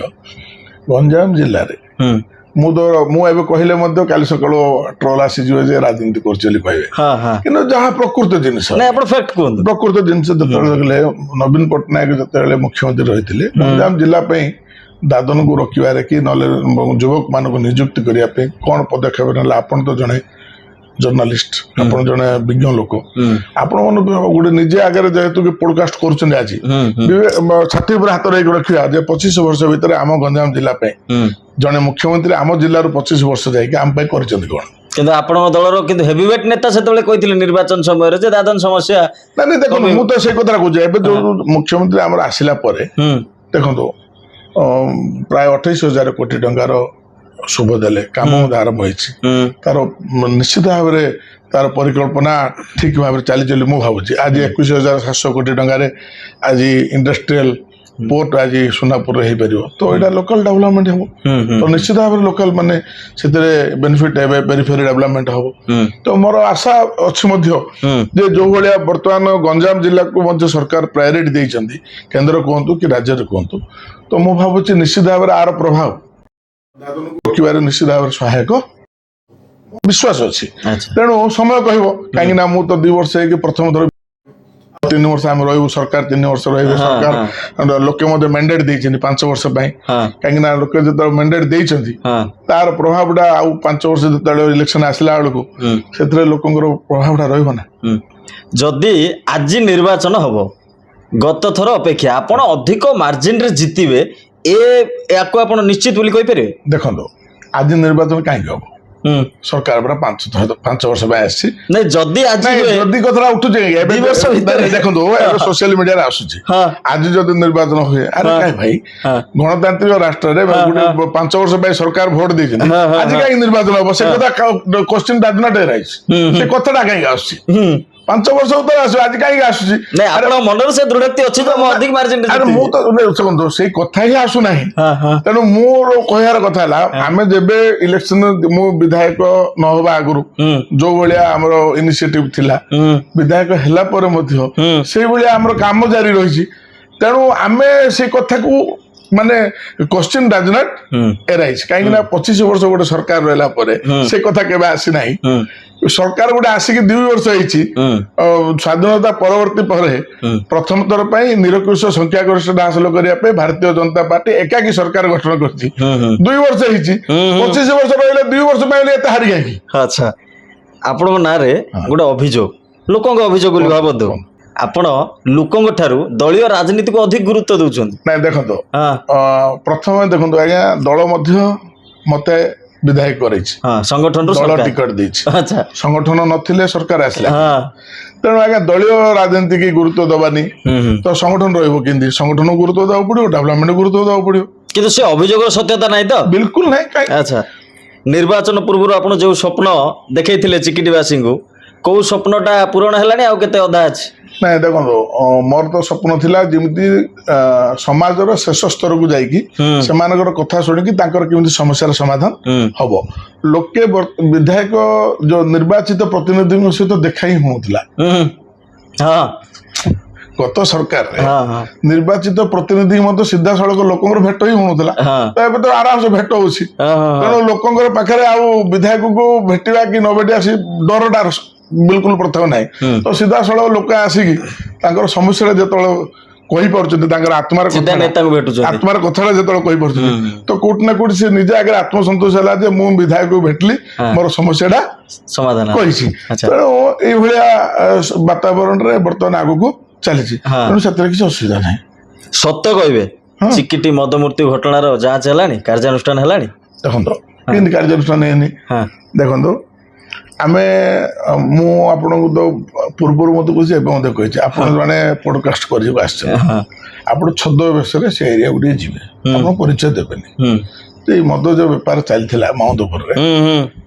S2: ଗଞ୍ଜାମ ଜିଲ୍ଲାରେ ମୁଁ ଏବେ କହିଲେ ମଧ୍ୟ କାଲି ସକାଳୁ ଟ୍ରୋଲ ଆସିଯିବ ଯେ ରାଜନୀତି କରୁଛି ବୋଲି କହିବେ କିନ୍ତୁ ଯାହା ପ୍ରକୃତ ଜିନିଷ ପ୍ରକୃତ ଜିନିଷ ଯେତେବେଳେ ଦେଖିଲେ ନବୀନ ପଟ୍ଟନାୟକ ଯେତେବେଳେ ମୁଖ୍ୟମନ୍ତ୍ରୀ ରହିଥିଲେ ଗଞ୍ଜାମ ଜିଲ୍ଲା ପାଇଁ ଦାଦନକୁ ରୋକିବାରେ କି ନହେଲେ ଯୁବକ ମାନଙ୍କୁ ନିଯୁକ୍ତି କରିବା ପାଇଁ କଣ ପଦକ୍ଷେପ ନେଲା ଆପଣ ତ ଜଣେ ଜର୍ଣ୍ଣାଲିଷ୍ଟ ଆପଣ ଜଣେ ବିଜ୍ଞ ଲୋକ ଆପଣ ଗୋଟେ ନିଜେ ଆଗରେ ଯେହେତୁ ପୋଡକାଷ୍ଟ କରୁଛନ୍ତି ଆଜି ଛାତି ଉପରେ ହାତ ରହିକି ରଖିବା ଯେ 25 ବର୍ଷ ଭିତରେ ଆମ ଗଞ୍ଜାମ ଜିଲ୍ଲା ପାଇଁ ଜଣେ ମୁଖ୍ୟମନ୍ତ୍ରୀ ଆମ ଜିଲ୍ଲାରୁ 25 ବର୍ଷ ଯାଇକି ଆମ ପାଇଁ କରିଛନ୍ତି କଣ
S1: କିନ୍ତୁ ଆପଣଙ୍କ ଦଳର କିନ୍ତୁ ହେଭିୱେଟ୍ ନେତା ସେତେବେଳେ କହିଥିଲେ ନିର୍ବାଚନ ସମୟରେ ଯେ ଦାଦନ ସମସ୍ୟା
S2: ନାଇଁ ଦେଖନ୍ତୁ ମୁଁ ତ ସେଇ କଥା କହୁଛି ଏବେ ଯୋଉ ମୁଖ୍ୟମନ୍ତ୍ରୀ ଆମର ଆସିଲା ପରେ ଦେଖନ୍ତୁ ପ୍ରାୟ 28,000 କୋଟି ଟଙ୍କାର ଶୁଭ ଦେଲେ କାମ ଆରମ୍ଭ ହେଇଛି ତାର ନିଶ୍ଚିତ ଭାବରେ ତାର ପରିକଳ୍ପନା ଠିକ ଭାବରେ ଚାଲିଛି ବୋଲି ମୁଁ ଭାବୁଛି ଆଜି 21,700 କୋଟି ଟଙ୍କାରେ ଆଜି ଇଣ୍ଡଷ୍ଟ୍ରିଆଲ ପୋର୍ଟ ଆଜି ସୁନାପୁରରେ ହେଇପାରିବ ତ ଏଇଟା ଲୋକାଲ ଡେଭଲପମେଣ୍ଟ ହବ ତ ନିଶ୍ଚିତ ଭାବରେ ଲୋକାଲ ମାନେ ସେଥିରେ ବେନିଫିଟ ହେବେ ପେରିଫେରି ଡେଭଲପମେଣ୍ଟ ହବ ତ ମୋର ଆଶା ଅଛି ମଧ୍ୟ ଯେ ଯୋଉ ଭଳିଆ ବର୍ତ୍ତମାନ ଗଞ୍ଜାମ ଜିଲ୍ଲାକୁ ମଧ୍ୟ ସରକାର ପ୍ରାୟୋରିଟି ଦେଇଛନ୍ତି କେନ୍ଦ୍ର କୁହନ୍ତୁ କି ରାଜ୍ୟରେ କୁହନ୍ତୁ ତ ମୁଁ ଭାବୁଛି ନିଶ୍ଚିତ ଭାବରେ ଆର ପ୍ରଭାବ ରୋକିବାରେ ନିଶ୍ଚିତ ଭାବରେ ସହାୟକ ବିଶ୍ୱାସ ଅଛି ତେଣୁ ସମୟ କହିବ କାହିଁକି ନା ମୁଁ ତ 2 ବର୍ଷ ହେଇକି ପ୍ରଥମ ଥର 3 ବର୍ଷ ଆମେ ରହିବୁ ସରକାର 3 ବର୍ଷ ରହିବୁ ସରକାର ଲୋକେ ମଧ୍ୟ ମ୍ୟାଣ୍ଡେଟ୍ ଦେଇଛନ୍ତି 5 ବର୍ଷ ପାଇଁ କାହିଁକି ନା ଲୋକେ ଯେତେବେଳେ ମ୍ୟାଣ୍ଡେଟ୍ ଦେଇଛନ୍ତି ତାର ପ୍ରଭାବଟା ଆଉ 5 ବର୍ଷ ଯେତେବେଳେ ଇଲେକ୍ସନ ଆସିଲା ବେଳକୁ ସେଥିରେ ଲୋକଙ୍କର ପ୍ରଭାବଟା ରହିବ ନା
S1: ଯଦି ଆଜି ନିର୍ବାଚନ ହବ ଗତ ଥର ଅପେକ୍ଷା ଆପଣ ଅଧିକ ମାର୍ଜିନରେ ଜିତିବେ ୟାକୁ ଆପଣ ନିଶ୍ଚିତ ବୋଲି କହିପାରିବେ
S2: ଦେଖନ୍ତୁ ଆଜି ନିର୍ବାଚନ କାହିଁକି ହବ ସରକାର ପୁରା 5 ବର୍ଷ ପାଇଁ ଆସିଛି ଯଦି କଥା ଉଠୁଛି ଦେଖନ୍ତୁ ଏବେ ସୋସିଆଲ ମିଡିଆରେ ଆସୁଛି ଆଜି ଯଦି ନିର୍ବାଚନ ହୁଏ ଆରେ କାହିଁ ଭାଇ ଗଣତାନ୍ତ୍ରିକ ରାଷ୍ଟ୍ରରେ ଗୋଟେ 5 ବର୍ଷ ପାଇଁ ସରକାର ଭୋଟ ଦେଇଛନ୍ତି ଆଜି କାହିଁକି ନିର୍ବାଚନ ହବ ସେ କଥା କ୍ୱେଶ୍ଚିନ୍ ଡଜ୍ ନଟ୍ ଆରାଇଜ୍ ସେ କଥାଟା କାହିଁକି ଆସୁଛି 5 ବର୍ଷ ଉତ୍ତର ଆସିବ ଆଜି କାହିଁକି ଆସୁଛି
S1: ମନରେ ସେ ଦୃଢୋକ୍ତି ଅଛି
S2: ମୁଁ ତ ଦେଖନ୍ତୁ ସେଇ କଥା ହିଁ ଆସୁନାହିଁ ତେଣୁ ମୋର କହିବାର କଥା ହେଲା ଆମେ ଯେବେ ଇଲେକ୍ସନ ମୁଁ ବିଧାୟକ ନ ହବା ଆଗରୁ ଯୋଉ ଭଳିଆ ଆମର ଇନିସିଏଟିଭ ଥିଲା ବିଧାୟକ ହେଲା ପରେ ମଧ୍ୟ ସେଇଭଳିଆ ଆମର କାମ ଜାରି ରହିଛି ତେଣୁ ଆମେ ସେଇ କଥାକୁ ମାନେ କ୍ୱେଶ୍ଚିନ୍ ଡଜ୍ ନଟ୍ ଆରାଇଜ୍ କାହିଁକି ନା 25 ବର୍ଷ ଗୋଟେ ସରକାର ରହିଲା ପରେ ସେ କଥା କେବେ ଆସିନାହିଁ ସରକାର ଗୋଟେ ଆସିକି 2 ବର୍ଷ ହେଇଛି ସ୍ୱାଧୀନତା ପରବର୍ତ୍ତୀ ପରେ ପ୍ରଥମ ଥର ପାଇଁ ନିରଙ୍କୁଶ ସଂଖ୍ୟାଗରିଷ୍ଠତା ହାସଲ କରିବା ପାଇଁ ଭାରତୀୟ ଜନତା ପାର୍ଟି ଏକାକୀ ସରକାର ଗଠନ କରିଛି 2 ବର୍ଷ ହେଇଛି 25 ବର୍ଷ ରହିଲେ 2 ବର୍ଷ ପାଇଁ ଏତେ ହାରି କାହିଁକି
S1: ଆପଣଙ୍କ ନାଁରେ ଗୋଟେ ଅଭିଯୋଗ ଲୋକଙ୍କ ଅଭିଯୋଗ ବୋଲି ଭାବନ୍ତୁ ଆପଣ ଲୋକଙ୍କ ଠାରୁ ଦଳୀୟ ରାଜନୀତିକୁ ଅଧିକ ଗୁରୁତ୍ୱ ଦଉଛନ୍ତି।
S2: ନାଇଁ ଦେଖନ୍ତୁ
S1: ହଁ
S2: ପ୍ରଥମେ ଦେଖନ୍ତୁ ଆଜ୍ଞା ଦଳ ମଧ୍ୟ ମତେ ବିଧାୟକ କରିଛି
S1: ହଁ ସଂଗଠନରୁ
S2: ଦଳ
S1: ସରକାର।
S2: ଟିକଟ ଦେଇଛି
S1: ଆଚ୍ଛା
S2: ସଂଗଠନ ନଥିଲେ ସରକାର ଆସିଲା
S1: ହଁ
S2: ତେଣୁ ଆଜ୍ଞା ଦଳୀୟ ରାଜନୀତି କି ଗୁରୁତ୍ୱ ଦବାନି ତ ସଂଗଠନ ରହିବ କେମିତି ସଂଗଠନକୁ ଗୁରୁତ୍ୱ ଦେବାକୁ ପଡିବ ଡେଭଲପମେଣ୍ଟ ଗୁରୁତ୍ୱ ଦେବାକୁ ପଡିବ
S1: କିନ୍ତୁ ସେ ଅଭିଯୋଗର ସତ୍ୟତା ନାହିଁ ତ?
S2: ବିଲକୁଲ ନାହିଁ କାଇଁ
S1: ଆଚ୍ଛା ନିର୍ବାଚନ ପୂର୍ବରୁ ଆପଣ ଯୋଉ ସ୍ୱପ୍ନ ଦେଖେଇଥିଲେ ଚିକିଟିବାସୀଙ୍କୁ କୋଉ ସ୍ୱପ୍ନଟା ପୂରଣ ହେଲାଣି ଆଉ କେତେ ଅଧା ଅଛି?
S2: ନାଇଁ ଦେଖନ୍ତୁ ମୋର ତ ସ୍ୱପ୍ନ ଥିଲା ଯେମିତି ସମାଜର ଶେଷ ସ୍ତରକୁ ଯାଇକି ସେମାନଙ୍କର କଥା ଶୁଣିକି ତାଙ୍କର କେମିତି ସମସ୍ୟାର ସମାଧାନ ହବ ଲୋକେ ବିଧାୟକ ଯୋଉ ନିର୍ବାଚିତ ପ୍ରତିନିଧିଙ୍କ ସହିତ ଦେଖା ହିଁ ହଉଥିଲା
S1: ହଁ
S2: ଗତ ସରକାରରେ
S1: ହଁ ହଁ
S2: ନିର୍ବାଚିତ ପ୍ରତିନିଧି ମଧ୍ୟ ସିଧାସଳଖ ଲୋକଙ୍କର ଭେଟ ହିଁ ହଉନଥିଲା
S1: ହଁ
S2: ତ ଏବେ ତ ଆରାମସେ ଭେଟ ହଉଛି
S1: ହଁ ହଁ
S2: ତେଣୁ ଲୋକଙ୍କର ପାଖରେ ଆଉ ବିଧାୟକକୁ ଭେଟିବା କି ନ ଭେଟିବା ସେ ଡରଟା ବିଲକୁଲ ପ୍ରଥମେ ନାହିଁ ତ ସିଧାସଳଖ ଲୋକ ଆସିକି ତାଙ୍କର ସମସ୍ୟାଟା ଯେତେବେଳେ କହିପାରୁଛନ୍ତି ତାଙ୍କର ଆତ୍ମାର
S1: ସିଧା ନେତାଙ୍କୁ ଭେଟୁଛନ୍ତି।
S2: ଆତ୍ମାର କଥାଟା ଯେତେବେଳେ କହିପାରୁଛନ୍ତି ତ କୋଉଠି ନା କୋଉଠି ସେ ନିଜେ ଆଗରେ ଆତ୍ମସନ୍ତୋଷ ହେଲା ଯେ ମୁଁ ବିଧାୟକକୁ ଭେଟିଲି ମୋର ସମସ୍ୟାଟା
S1: ସମାଧାନ
S2: କହିଛି
S1: ଆଚ୍ଛା
S2: ତେଣୁ ଏଇଭଳିଆ ବାତାବରଣରେ ବର୍ତ୍ତମାନ ଆଗକୁ ଚାଲିଛି ତେଣୁ ସେଥିରେ କିଛି ଅସୁବିଧା ନାହିଁ।
S1: ସତ କହିବେ ଚିକିଟି ମଦ ମୃତ୍ୟୁ ଘଟଣାର ଯାଞ୍ଚ ହେଲାଣି କାର୍ଯ୍ୟାନୁଷ୍ଠାନ ହେଲାଣି?
S2: ଦେଖନ୍ତୁ କେମିତି କାର୍ଯ୍ୟାନୁଷ୍ଠାନ ହେଇନି ଦେଖନ୍ତୁ ଆମେ ମୁଁ ଆପଣଙ୍କୁ ତ ପୂର୍ବରୁ ମୋତେ କହୁଛି ଏବେ ମଧ୍ୟ କହିଛି ଆପଣ ଜଣେ ପଡକାଷ୍ଟ କରିବାକୁ ଆସିଛନ୍ତି ଆପଣ ଛଦ୍ମବେଶରେ ସେ ଏରିଆକୁ ଟିକେ ଯିବେ ଆପଣ ପରିଚୟ ଦେବେନି ଏଇ ମଦ ଯୋଉ ବେପାର ଚାଲିଥିଲା ମାଉନ୍ଦପୁରରେ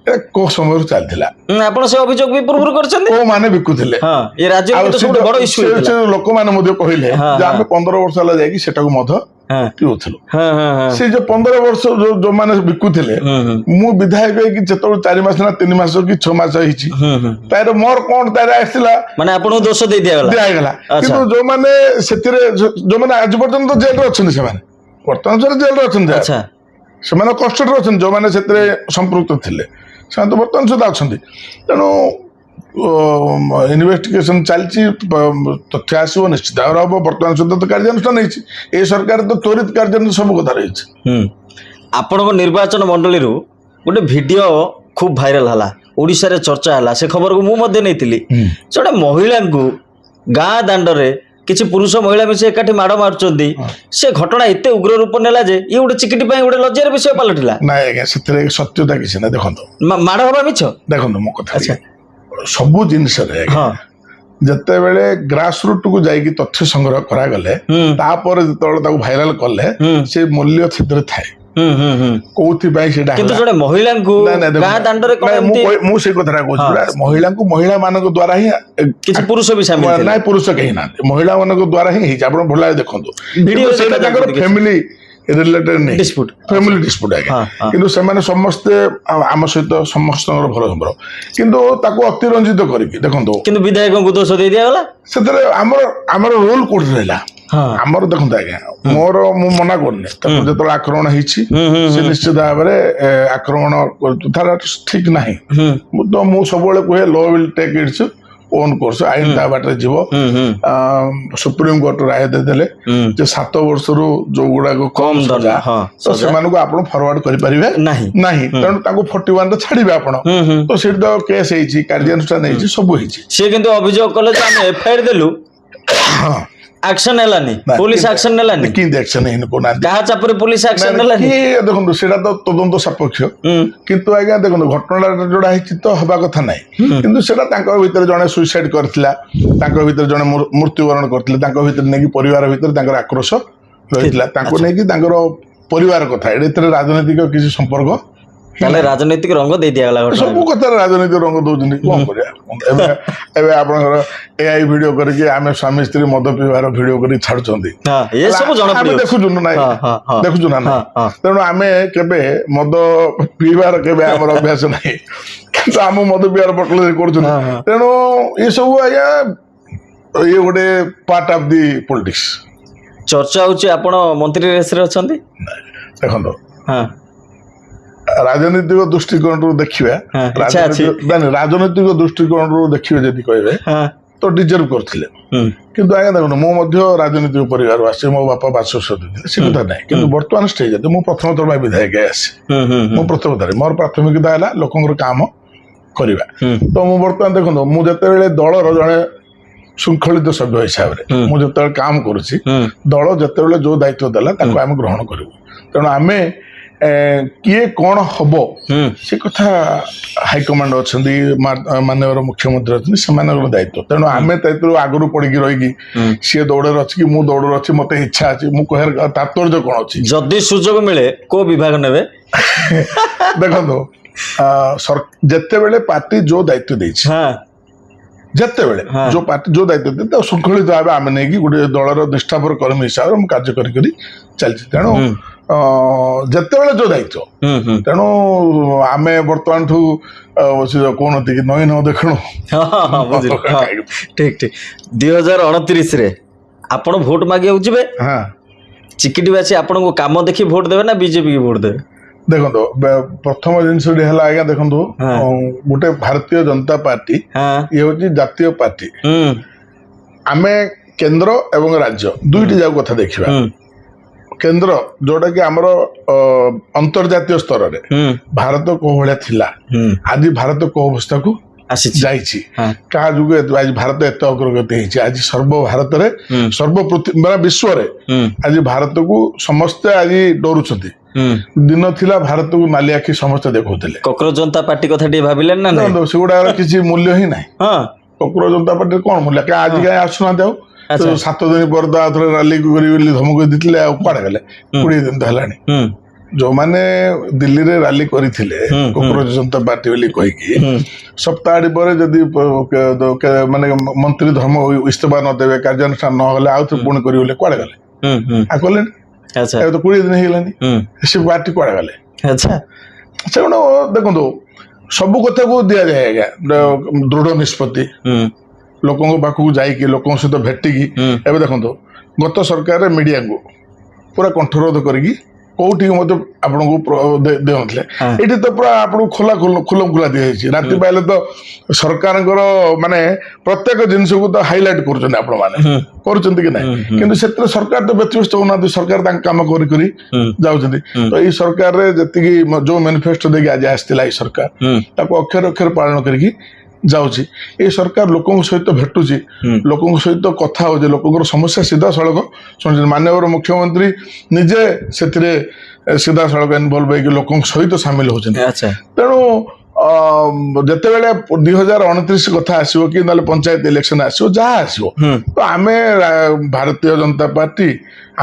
S2: ଏଟା କୋଉ ସମୟରୁ ଚାଲିଥିଲା
S1: ଆପଣ ସେ ଅଭିଯୋଗ ବି ପୂର୍ବରୁ କରିଛନ୍ତି
S2: କୋଉମାନେ ବିକୁଥିଲେ
S1: ଏ ରାଜ୍ୟର ସବୁଠୁ ବଡ ଇସ୍ୟୁ ହେଇଥିଲା।
S2: ଲୋକମାନେ ମଧ୍ୟ କହିଲେ ଯେ ଆମେ 15 ବର୍ଷ ହେଲା ଯାଇକି ସେଟାକୁ ମଧ୍ୟ ପିଉଥିଲୁ ସେ ଯୋଉ 15 ବର୍ଷ ଯୋଉମାନେ ବିକୁଥିଲେ ମୁଁ ବିଧାୟକ ହେଇକି ଯେତେବେଳେ 4 ମାସ ନା 3 ମାସ କି 6 ମାସ ହେଇଛି ତାର ମୋର କଣ ତାର ଆସିଥିଲା
S1: ମାନେ ଆପଣଙ୍କୁ ଦୋଷ ଦେଇ
S2: ଦିଆଗଲା କିନ୍ତୁ ଯୋଉମାନେ ସେଥିରେ ଯୋଉମାନେ ଆଜି ପର୍ଯ୍ୟନ୍ତ ଜେଲରେ ଅଛନ୍ତି ସେମାନେ ବର୍ତ୍ତମାନ ଜେଲରେ ଅଛନ୍ତି ସେମାନେ କଷ୍ଟରେ ଅଛନ୍ତି ଯୋଉମାନେ ସେଥିରେ ସମ୍ପୃକ୍ତ ଥିଲେ ସେମାନେ ତ ବର୍ତ୍ତମାନ ସୁଦ୍ଧା ଅଛନ୍ତି ତେଣୁ ଇନଭେଷ୍ଟିଗେସନ ଚାଲିଛି ତଥ୍ୟ ଆସିବ ନିଶ୍ଚିତ ଭାବରେ ହବ ବର୍ତ୍ତମାନ ସୁଦ୍ଧା ତ କାର୍ଯ୍ୟାନୁଷ୍ଠାନ ହେଇଛି ଏ ସରକାର ତ ତ୍ୱରିତ କାର୍ଯ୍ୟାନୁଷ୍ଠାନ ସବୁ କଥା ରହିଛି।
S1: ଆପଣଙ୍କ ନିର୍ବାଚନ ମଣ୍ଡଳୀରୁ ଗୋଟେ ଭିଡିଓ ଖୁବ ଭାଇରାଲ ହେଲା ଓଡ଼ିଶାରେ ଚର୍ଚ୍ଚା ହେଲା ସେ ଖବରକୁ ମୁଁ ମଧ୍ୟ ନେଇଥିଲି ଜଣେ ମହିଳାଙ୍କୁ ଗାଁ ଦାଣ୍ଡରେ କିଛି ପୁରୁଷ ମହିଳା ମିଶି ଏକାଠି ମାଡ଼ ମାରୁଛନ୍ତି ସେ ଘଟଣା ଏତେ ଉଗ୍ର ରୂପ ନେଲା ଯେ ଇଏ ଗୋଟେ ଚିକିଟି ପାଇଁ ଗୋଟେ ଲଜ୍ଜାର ବିଷୟ ପାଲଟିଲା।
S2: ନାଇଁ ଆଜ୍ଞା ସେଥିରେ ସତ୍ୟତା କିଛି ନାହିଁ ଦେଖନ୍ତୁ
S1: ମାଡ଼ ହବା ମିଛ
S2: ଦେଖନ୍ତୁ ମୋ କଥା ସବୁ ଜିନିଷରେ ଯେତେବେଳେ ଗ୍ରାସ ରୁଟକୁ ଯାଇକି ତଥ୍ୟ ସଂଗ୍ରହ କରାଗଲେ ତାପରେ ଯେତେବେଳେ ତାକୁ ଭାଇରାଲ କଲେ ସେ ମୂଲ୍ୟ ସେଥିରେ ଥାଏ କୋଉଥିପାଇଁ ସେଇଟା
S1: ଜଣେ ମହିଳାଙ୍କୁ ଗାଁ ଦାଣ୍ଡରେ
S2: ମୁଁ ସେଇ କଥାଟା କହୁଛି ମହିଳାଙ୍କୁ ମହିଳା ମାନଙ୍କ ଦ୍ଵାରା ହିଁ
S1: କିଛି ପୁରୁଷ ବି
S2: ନାଇଁ ପୁରୁଷ କେହି ନାହାନ୍ତି ମହିଳା ମାନଙ୍କ ଦ୍ଵାରା ହିଁ ହେଇଛି ଆପଣ ଭଲ ଦେଖନ୍ତୁ ସେଇଟା ତାଙ୍କର ଫ୍ୟାମିଲି ରିଲେଟେଡ ନେଇ ଫ୍ୟାମିଲି ଡିସ୍ପ୍ୟୁଟ ଆଜ୍ଞା କିନ୍ତୁ ସେମାନେ ସମସ୍ତେ ଆମ ସହିତ ସମସ୍ତଙ୍କର ଭଲ ସମ୍ପର୍କ କିନ୍ତୁ ତାକୁ ଅତିରଞ୍ଜିତ କରିକି ଦେଖନ୍ତୁ
S1: କିନ୍ତୁ ବିଧାୟକଙ୍କୁ ଦୋଷ ଦେଇ ଦିଆଗଲା ସେଥିରେ
S2: ଆମର ରୋଲ କୋଉଠି ରହିଲା ଆମର ଦେଖନ୍ତୁ ଆଜ୍ଞା ମୁଁ ମନା କରୁନି ତାକୁ ଯେତେବେଳେ ଆକ୍ରମଣ ହେଇଛି ସେ ନିଶ୍ଚିତ ଭାବରେ ଆକ୍ରମଣ ତାର ଠିକ ନାହିଁ ମୁଁ ସବୁବେଳେ କୁହେ law will take its own course ଆଇନ ତା ବାଟରେ ଯିବ ସୁପ୍ରିମକୋର୍ଟ ରାୟ ଦେଇଦେଲେ ଯେ 7 ବର୍ଷରୁ ଯୋଉ ଗୁଡାକ କମ ସଜା ତ ସେମାନଙ୍କୁ ଆପଣ ଫରୱାର୍ଡ କରିପାରିବେ ନାହିଁ ତେଣୁ ତାଙ୍କୁ 41 ରେ ଛାଡିବେ ଆପଣ ତ ସେଠି ତ କେସ୍ ହେଇଛି କାର୍ଯ୍ୟାନୁଷ୍ଠାନ ହେଇଛି ସବୁ ହେଇଛି
S1: ସେ କିନ୍ତୁ ଅଭିଯୋଗ କଲେ ଯେ ଆମେ ଏଫଆଇଆର ଦେଲୁ ଆକ୍ସନ ହେଲାନି ପୁଲିସ ଆକ୍ସନ ନେଲାନି
S2: କେମିତି ଆକ୍ସନ ହେଇନି କୋଉନାହାନ୍ତି
S1: କାହା ଚାପରେ ପୁଲିସ ଆକ୍ସନ ନେଲାନି
S2: ଦେଖନ୍ତୁ ସେଇଟା ତ ତଦନ୍ତ ସାପେକ୍ଷ କିନ୍ତୁ ଆଜ୍ଞା ଦେଖନ୍ତୁ ଘଟଣାଟା ଯୋଉଟା ହେଇଛି ତ ହବା କଥା ନାହିଁ କିନ୍ତୁ ସେଟା ତାଙ୍କ ଭିତରେ ଜଣେ ସୁଇସାଇଡ କରିଥିଲା ତାଙ୍କ ଭିତରେ ଜଣେ ମୃତ୍ୟୁବରଣ କରିଥିଲେ ତାଙ୍କ ଭିତରେ ନେଇକି ପରିବାର ଭିତରେ ତାଙ୍କର ଆକ୍ରୋଶ ରହିଥିଲା ତାଙ୍କୁ ନେଇକି ତାଙ୍କର ପରିବାର କଥା ଏଥିରେ ରାଜନୈତିକ କିଛି ସମ୍ପର୍କ
S1: ତାହେଲେ ରାଜନୈତିକ ରଙ୍ଗ ଦେଇ ଦିଆଗଲା
S2: ସବୁ କଥାରେ ରାଜନୈତିକ ରଙ୍ଗ ଦଉଛନ୍ତି କଣ କରିବା ଏବେ ଆପଣଙ୍କର ଏଆଇ ଭିଡିଓ କରିକି ଆମେ ସ୍ୱାମୀ ସ୍ତ୍ରୀ ମଦ ପିଇବାର ଭିଡିଓ କରିକି ଛାଡୁଛନ୍ତି ଆମେ ଦେଖୁଛୁ ନା ନାଇଁ ଦେଖୁଛୁ ନା ନାଇଁ ତେଣୁ ଆମେ କେବେ ମଦ ପିଇବାର କେବେ ଆମର ଅଭ୍ୟାସ ନାହିଁ କିନ୍ତୁ ଆମ ମଦ ପିଇବାର ପଟଲ କରୁଛନ୍ତି ତେଣୁ ଏସବୁ ଆଜ୍ଞା ଇଏ ଗୋଟେ ପାର୍ଟ ଅଫ ଦି ପଲିଟିକ୍ସ
S1: ଚର୍ଚ୍ଚା ହଉଛି ଆପଣ ମନ୍ତ୍ରୀ ରେସରେ ଅଛନ୍ତି
S2: ଦେଖନ୍ତୁ ରାଜନୈତିକ ଦୃଷ୍ଟିକୋଣରୁ ଦେଖିବା ରାଜନୈତିକ ଦୃଷ୍ଟିକୋଣରୁ ଦେଖିବେ ଯଦି କହିବେ ତ ଡିଜର୍ଭ କରିଥିଲେ କିନ୍ତୁ ଆଜ୍ଞା ଦେଖନ୍ତୁ ମୁଁ ମଧ୍ୟ ରାଜନୈତିକ ପରିବାରରୁ ଆସିଛି ମୋ ବାପା ବାଚସ୍ପତି ଥିଲେ ସେ କଥା ନାହିଁ କିନ୍ତୁ ବର୍ତ୍ତମାନ ଷ୍ଟେଜରେ ମୁଁ ପ୍ରଥମ ଥର ପାଇଁ ବିଧାୟକ ଆସି ମୁଁ ପ୍ରଥମ ଥର ମୋର ପ୍ରାଥମିକତା ହେଲା ଲୋକଙ୍କର କାମ କରିବା। ତ ମୁଁ ବର୍ତ୍ତମାନ ଦେଖନ୍ତୁ ମୁଁ ଯେତେବେଳେ ଦଳର ଜଣେ ଶୃଙ୍ଖଳିତ ସଭ୍ୟ ହିସାବରେ ମୁଁ ଯେତେବେଳେ କାମ କରୁଛି ଦଳ ଯେତେବେଳେ ଯୋଉ ଦାୟିତ୍ୱ ଦେଲା ତାକୁ ଆମେ ଗ୍ରହଣ କରିବୁ। ତେଣୁ ଆମେ କିଏ କଣ ହବ ସେ କଥା ହାଇକମାଣ୍ଡ ଅଛନ୍ତି ମାନ୍ୟବର ମୁଖ୍ୟମନ୍ତ୍ରୀ ଅଛନ୍ତି ସେମାନଙ୍କର ଦାୟିତ୍ୱ। ତେଣୁ ଆମେ ଦାୟିତ୍ୱ ଆଗରୁ ପଡିକି ରହିକି ସିଏ ଦୌଡ଼ରେ ଅଛି କି ମୁଁ ଦୌଡ଼ରେ ଅଛି ମତେ ଇଚ୍ଛା ଅଛି ମୁଁ କହିବାର ତାତ୍ପର୍ଯ୍ୟ କଣ ଅଛି?
S1: ଯଦି ସୁଯୋଗ ମିଳେ କୋଉ ବିଭାଗ ନେବେ?
S2: ଦେଖନ୍ତୁ ଯେତେବେଳେ ପାର୍ଟି ଯୋଉ ଦାୟିତ୍ୱ ଦେଇଛି ଯେତେବେଳେ ଯୋଉ ପାର୍ଟି ଯୋଉ ଦାୟିତ୍ୱ ଦେଇଛି ତାକୁ ଶୃଙ୍ଖଳିତ ଭାବେ ଆମେ ନେଇକି ଗୋଟେ ଦଳର ନିଷ୍ଠାପର କର୍ମୀ ହିସାବରେ ମୁଁ କାର୍ଯ୍ୟ କରି ଚାଲିଛି। ତେଣୁ ଯେତେବେଳେ ଯୋଉ ଦାୟିତ୍ୱ ତେଣୁ ଆମେ ବର୍ତ୍ତମାନଠୁ କହୁନନ୍ତି କି ନଈ ନ ଦେଖୁଣୁ।
S1: ଠିକ ଠିକ 2029 ଆପଣ ଭୋଟ ମାଗିବାକୁ ଯିବେ ଚିକିଟିବାସୀ ଆପଣଙ୍କୁ କାମ ଦେଖି ଭୋଟ ଦେବେ ନା ବିଜେପି କି ଭୋଟ ଦେବେ?
S2: ଦେଖନ୍ତୁ ପ୍ରଥମ ଜିନିଷଟି ହେଲା ଆଜ୍ଞା ଦେଖନ୍ତୁ ଗୋଟେ ଭାରତୀୟ ଜନତା ପାର୍ଟି ଇଏ ହଉଛି ଜାତୀୟ ପାର୍ଟି। ଆମେ କେନ୍ଦ୍ର ଏବଂ ରାଜ୍ୟ ଦୁଇଟି ଯାକ କଥା ଦେଖିବା। କେନ୍ଦ୍ର ଯୋଉଟା କି ଆମର ଅନ୍ତର୍ଜାତୀୟ ସ୍ତରରେ ଭାରତ କୋଉ ଭଳିଆ ଥିଲା ଆଜି ଭାରତ କୋଉ ଅବସ୍ଥାକୁ ଯାଇଛି କାହା ଯୋଗୁଁ ଆଜି ଭାରତ ଏତେ ଅଗ୍ରଗତି ହେଇଛି। ଆଜି ଭାରତରେ ମାନେ ବିଶ୍ୱରେ ଆଜି ଭାରତକୁ ସମସ୍ତେ ଆଜି ଡରୁଛନ୍ତି। ଦିନ ଥିଲା ଭାରତକୁ ନାଲି ଆଖି ସମସ୍ତେ ଦେଖୁଥିଲେ।
S1: କକରୋଜ ଜନତା ପାର୍ଟି କଥା ଟିକେ ଭାବିଲେନି ନା?
S2: ସେଗୁଡାର କିଛି ମୂଲ୍ୟ ହିଁ ନାହିଁ। କକରୋଜ ଜନତା ପାର୍ଟିର କଣ ମୂଲ୍ୟ? ଆଜି କାହିଁ ଆସୁନାହାନ୍ତି ଆଉ? 7 ଦିନ ପରେ ତ ଆଉଥରେ ରାଲି କରିବି ବୋଲି ଧମକ ଦେଇଥିଲେ ଆଉ କୁଆଡେ ଗଲେ? 20 ଦିନ ତ ହେଲାଣି। ଯୋଉମାନେ ଦିଲ୍ଲୀରେ ରାଲି କରିଥିଲେ କକରୋଜ ଜନତା ପାର୍ଟି ବୋଲି କହିକି ସପ୍ତାହଟି ପରେ ଯଦି ମାନେ ମନ୍ତ୍ରୀ ଧର୍ମ ଇସ୍ତଫା ନଦେବେ କାର୍ଯ୍ୟାନୁଷ୍ଠାନ ନହେଲେ ଆଉ ଥରେ ପୁଣି କରିବେ ବୋଲି କୁଆଡେ ଗଲେ? ଆଉ କଲେଣି ଏବେ ତ 20 ଦିନ ହେଇଗଲାଣି ସେ ପାର୍ଟି କୁଆଡେ ଗଲେ? ସେଗୁଡା ଦେଖନ୍ତୁ ସବୁ କଥାକୁ ଦିଆଯାଏ ଆଜ୍ଞା ଦୃଢ ନିଷ୍ପତ୍ତି ଲୋକଙ୍କ ପାଖକୁ ଯାଇକି ଲୋକଙ୍କ ସହିତ ଭେଟିକି। ଏବେ ଦେଖନ୍ତୁ ଗତ ସରକାରରେ ମିଡିଆକୁ ପୁରା କଣ୍ଠରୋଧ କରିକି କୋଉଠି ମତେ ଆପଣଙ୍କୁ ଦେଉନଥିଲେ। ଏଠି ତ ପୁରା ଆପଣଙ୍କୁ ଖୋଲା ଦିଆଯାଇଛି। ରାତି ପାଇଲେ ତ ସରକାରଙ୍କର ମାନେ ପ୍ରତ୍ୟେକ ଜିନିଷକୁ ତ ହାଇଲାଇଟ କରୁଛନ୍ତି ଆପଣ ମାନେ କରୁଛନ୍ତି କି ନାହିଁ? କିନ୍ତୁ ସେଥିରେ ସରକାର ତ ବ୍ୟତିବ୍ୟସ୍ତ ହଉନାହାନ୍ତି। ସରକାର ତାଙ୍କ କାମ କରି ଯାଉଛନ୍ତି। ତ ଏଇ ସରକାରରେ ଯେତିକି ଯୋଉ ମ୍ୟାନିଫେଷ୍ଟୋ ଦେଇକି ଆଜି ଆସିଥିଲା ଏଇ ସରକାର ତାକୁ ଅକ୍ଷର ଅକ୍ଷର ପାଳନ କରିକି ଯାଉଛି। ଏଇ ସରକାର ଲୋକଙ୍କ ସହିତ ଭେଟୁଛି ଲୋକଙ୍କ ସହିତ କଥା ହଉଛି ଲୋକଙ୍କର ସମସ୍ୟା ସିଧାସଳଖ ଶୁଣୁଛନ୍ତି। ମାନ୍ୟବର ମୁଖ୍ୟମନ୍ତ୍ରୀ ନିଜେ ସେଥିରେ ସିଧାସଳଖ ଇନଭଲ୍ଭ ହେଇକି ଲୋକଙ୍କ ସହିତ ସାମିଲ ହଉଛନ୍ତି। ତେଣୁ ଯେତେବେଳେ 2029 କଥା ଆସିବ କି ନହେଲେ ପଞ୍ଚାୟତ ଇଲେକ୍ସନ ଆସିବ ଯାହା ଆସିବ ତ ଆମେ ଭାରତୀୟ ଜନତା ପାର୍ଟି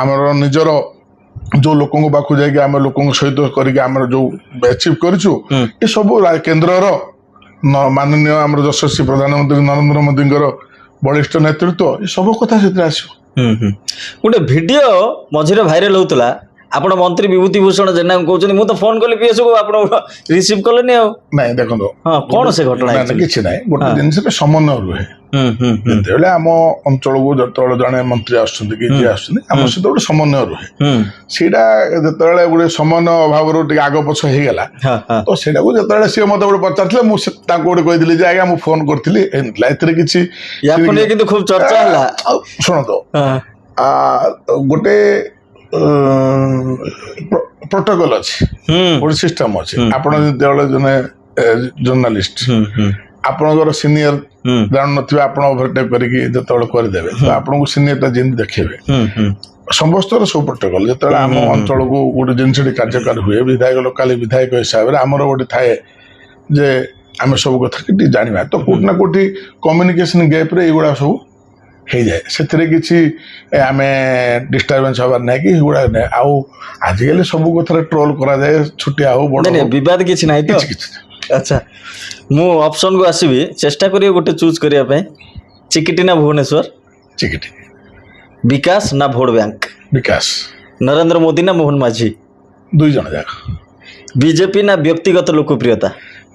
S2: ଆମର ନିଜର ଯୋଉ ଲୋକଙ୍କ ପାଖକୁ ଯାଇକି ଆମେ ଲୋକଙ୍କ ସହିତ କରିକି ଆମର ଯୋଉ ଆଚିଭ୍ କରିଛୁ ଏ ସବୁ କେନ୍ଦ୍ରର ମାନନୀୟ ଆମର ଯଶସ୍ୱୀ ପ୍ରଧାନମନ୍ତ୍ରୀ ନରେନ୍ଦ୍ର ମୋଦିଙ୍କର ବଳିଷ୍ଠ ନେତୃତ୍ୱ ଏ ସବୁ କଥା ସେଥିରେ ଆସିବ।
S1: ଗୋଟେ ଭିଡିଓ ମଝିରେ ଭାଇରାଲ ହଉଥିଲା ଆପଣ ମନ୍ତ୍ରୀ ବିଭୂତି ଭୂଷଣ ଜେନାଙ୍କୁ କହୁଛନ୍ତି ମୁଁ ତ ଫୋନ କଲି ପିଏସ୍ କୁ ଆପଣ ରିସିଭ୍ କଲେନି ଆଉ?
S2: ନାଇଁ ଦେଖନ୍ତୁ
S1: କଣ ସେ ଘଟଣା?
S2: କିଛି ନାହିଁ ଗୋଟେ ଜିନିଷରେ ସମନ୍ୱୟ ରୁହେ। ଯେତେବେଳେ ଆମ ଅଞ୍ଚଳକୁ ଯେତେବେଳେ ଜଣେ ମନ୍ତ୍ରୀ ଆସୁଛନ୍ତି କି ଯିଏ ଆସୁଛନ୍ତି ଆମ ସହିତ ଗୋଟେ ସମନ୍ୱୟ ରୁହେ। ସେଇଟା ଯେତେବେଳେ ଗୋଟେ ସମନ୍ୱୟ ଅଭାବରୁ ଟିକେ ଆଗ ପଛ ହେଇଗଲା ତ ସେଇଟାକୁ ଯେତେବେଳେ ସିଏ ମତେ ଗୋଟେ ପଚାରିଥିଲେ ମୁଁ ତାଙ୍କୁ ଗୋଟେ କହିଥିଲି ଯେ ଆଜ୍ଞା ମୁଁ ଫୋନ କରିଥିଲି ଏଥିରେ କିଛି
S1: କିନ୍ତୁ ଖୁବ ଚର୍ଚ୍ଚା ହେଲା।
S2: ଶୁଣନ୍ତୁ ଗୋଟେ ପ୍ରୋଟୋକଲ ଅଛି ଗୋଟେ ସିଷ୍ଟମ ଅଛି। ଆପଣ ଯେତେବେଳେ ଜଣେ ଜର୍ଣ୍ଣାଲିଷ୍ଟ ଆପଣଙ୍କର ସିନିୟର ଜାଣୁନଥିବେ ଆପଣ ଓଭରଟେକ୍ କରିକି ଯେତେବେଳେ କରିଦେବେ ତ ଆପଣଙ୍କୁ ସିନିୟରଟା ଯେମିତି ଦେଖେଇବେ ସମସ୍ତଙ୍କର ସବୁ ପ୍ରୋଟୋକଲ। ଯେତେବେଳେ ଆମ ଅଞ୍ଚଳକୁ ଗୋଟେ ଜିନିଷଟି କାର୍ଯ୍ୟକାରୀ ହୁଏ ବିଧାୟକ ଲୋକାଲି ବିଧାୟକ ହିସାବରେ ଆମର ଗୋଟେ ଥାଏ ଯେ ଆମେ ସବୁ କଥା ଟିକେ ଜାଣିବା ତ କୋଉଠି ନା କୋଉଠି କମ୍ୟୁନିକେସନ ଗ୍ୟାପରେ ଏଇଗୁଡା ସବୁ ହେଇଯାଏ। ସେଥିରେ କିଛି ଆମେ ଡିଷ୍ଟର୍ବାନ୍ସ ହବାର ନାହିଁ କି ଏଗୁଡା ନାହିଁ। ଆଉ ଆଜିକାଲି ସବୁ କଥାରେ ଟ୍ରୋଲ କରାଯାଏ ଛୋଟିଆ ହଉ ବଡ
S1: ବିବାଦ କିଛି ନାହିଁ ତ? ଆଚ୍ଛା ମୁଁ ଅପସନ୍ କୁ ଆସିବି ଚେଷ୍ଟା କରିବି ଗୋଟେ ଚୁଜ୍ କରିବା ପାଇଁ। ଚିକିଟି ନା ଭୁବନେଶ୍ୱର?
S2: ଚିକିଟି।
S1: ବିକାଶ ନା ଭୋଟ ବ୍ୟାଙ୍କ?
S2: ବିକାଶ।
S1: ନରେନ୍ଦ୍ର ମୋଦି ନା ମୋହନ ମାଝୀ?
S2: ଦୁଇ ଜଣ ଯାକ।
S1: ବିଜେପି ନା ବ୍ୟକ୍ତିଗତ ଲୋକପ୍ରିୟତା?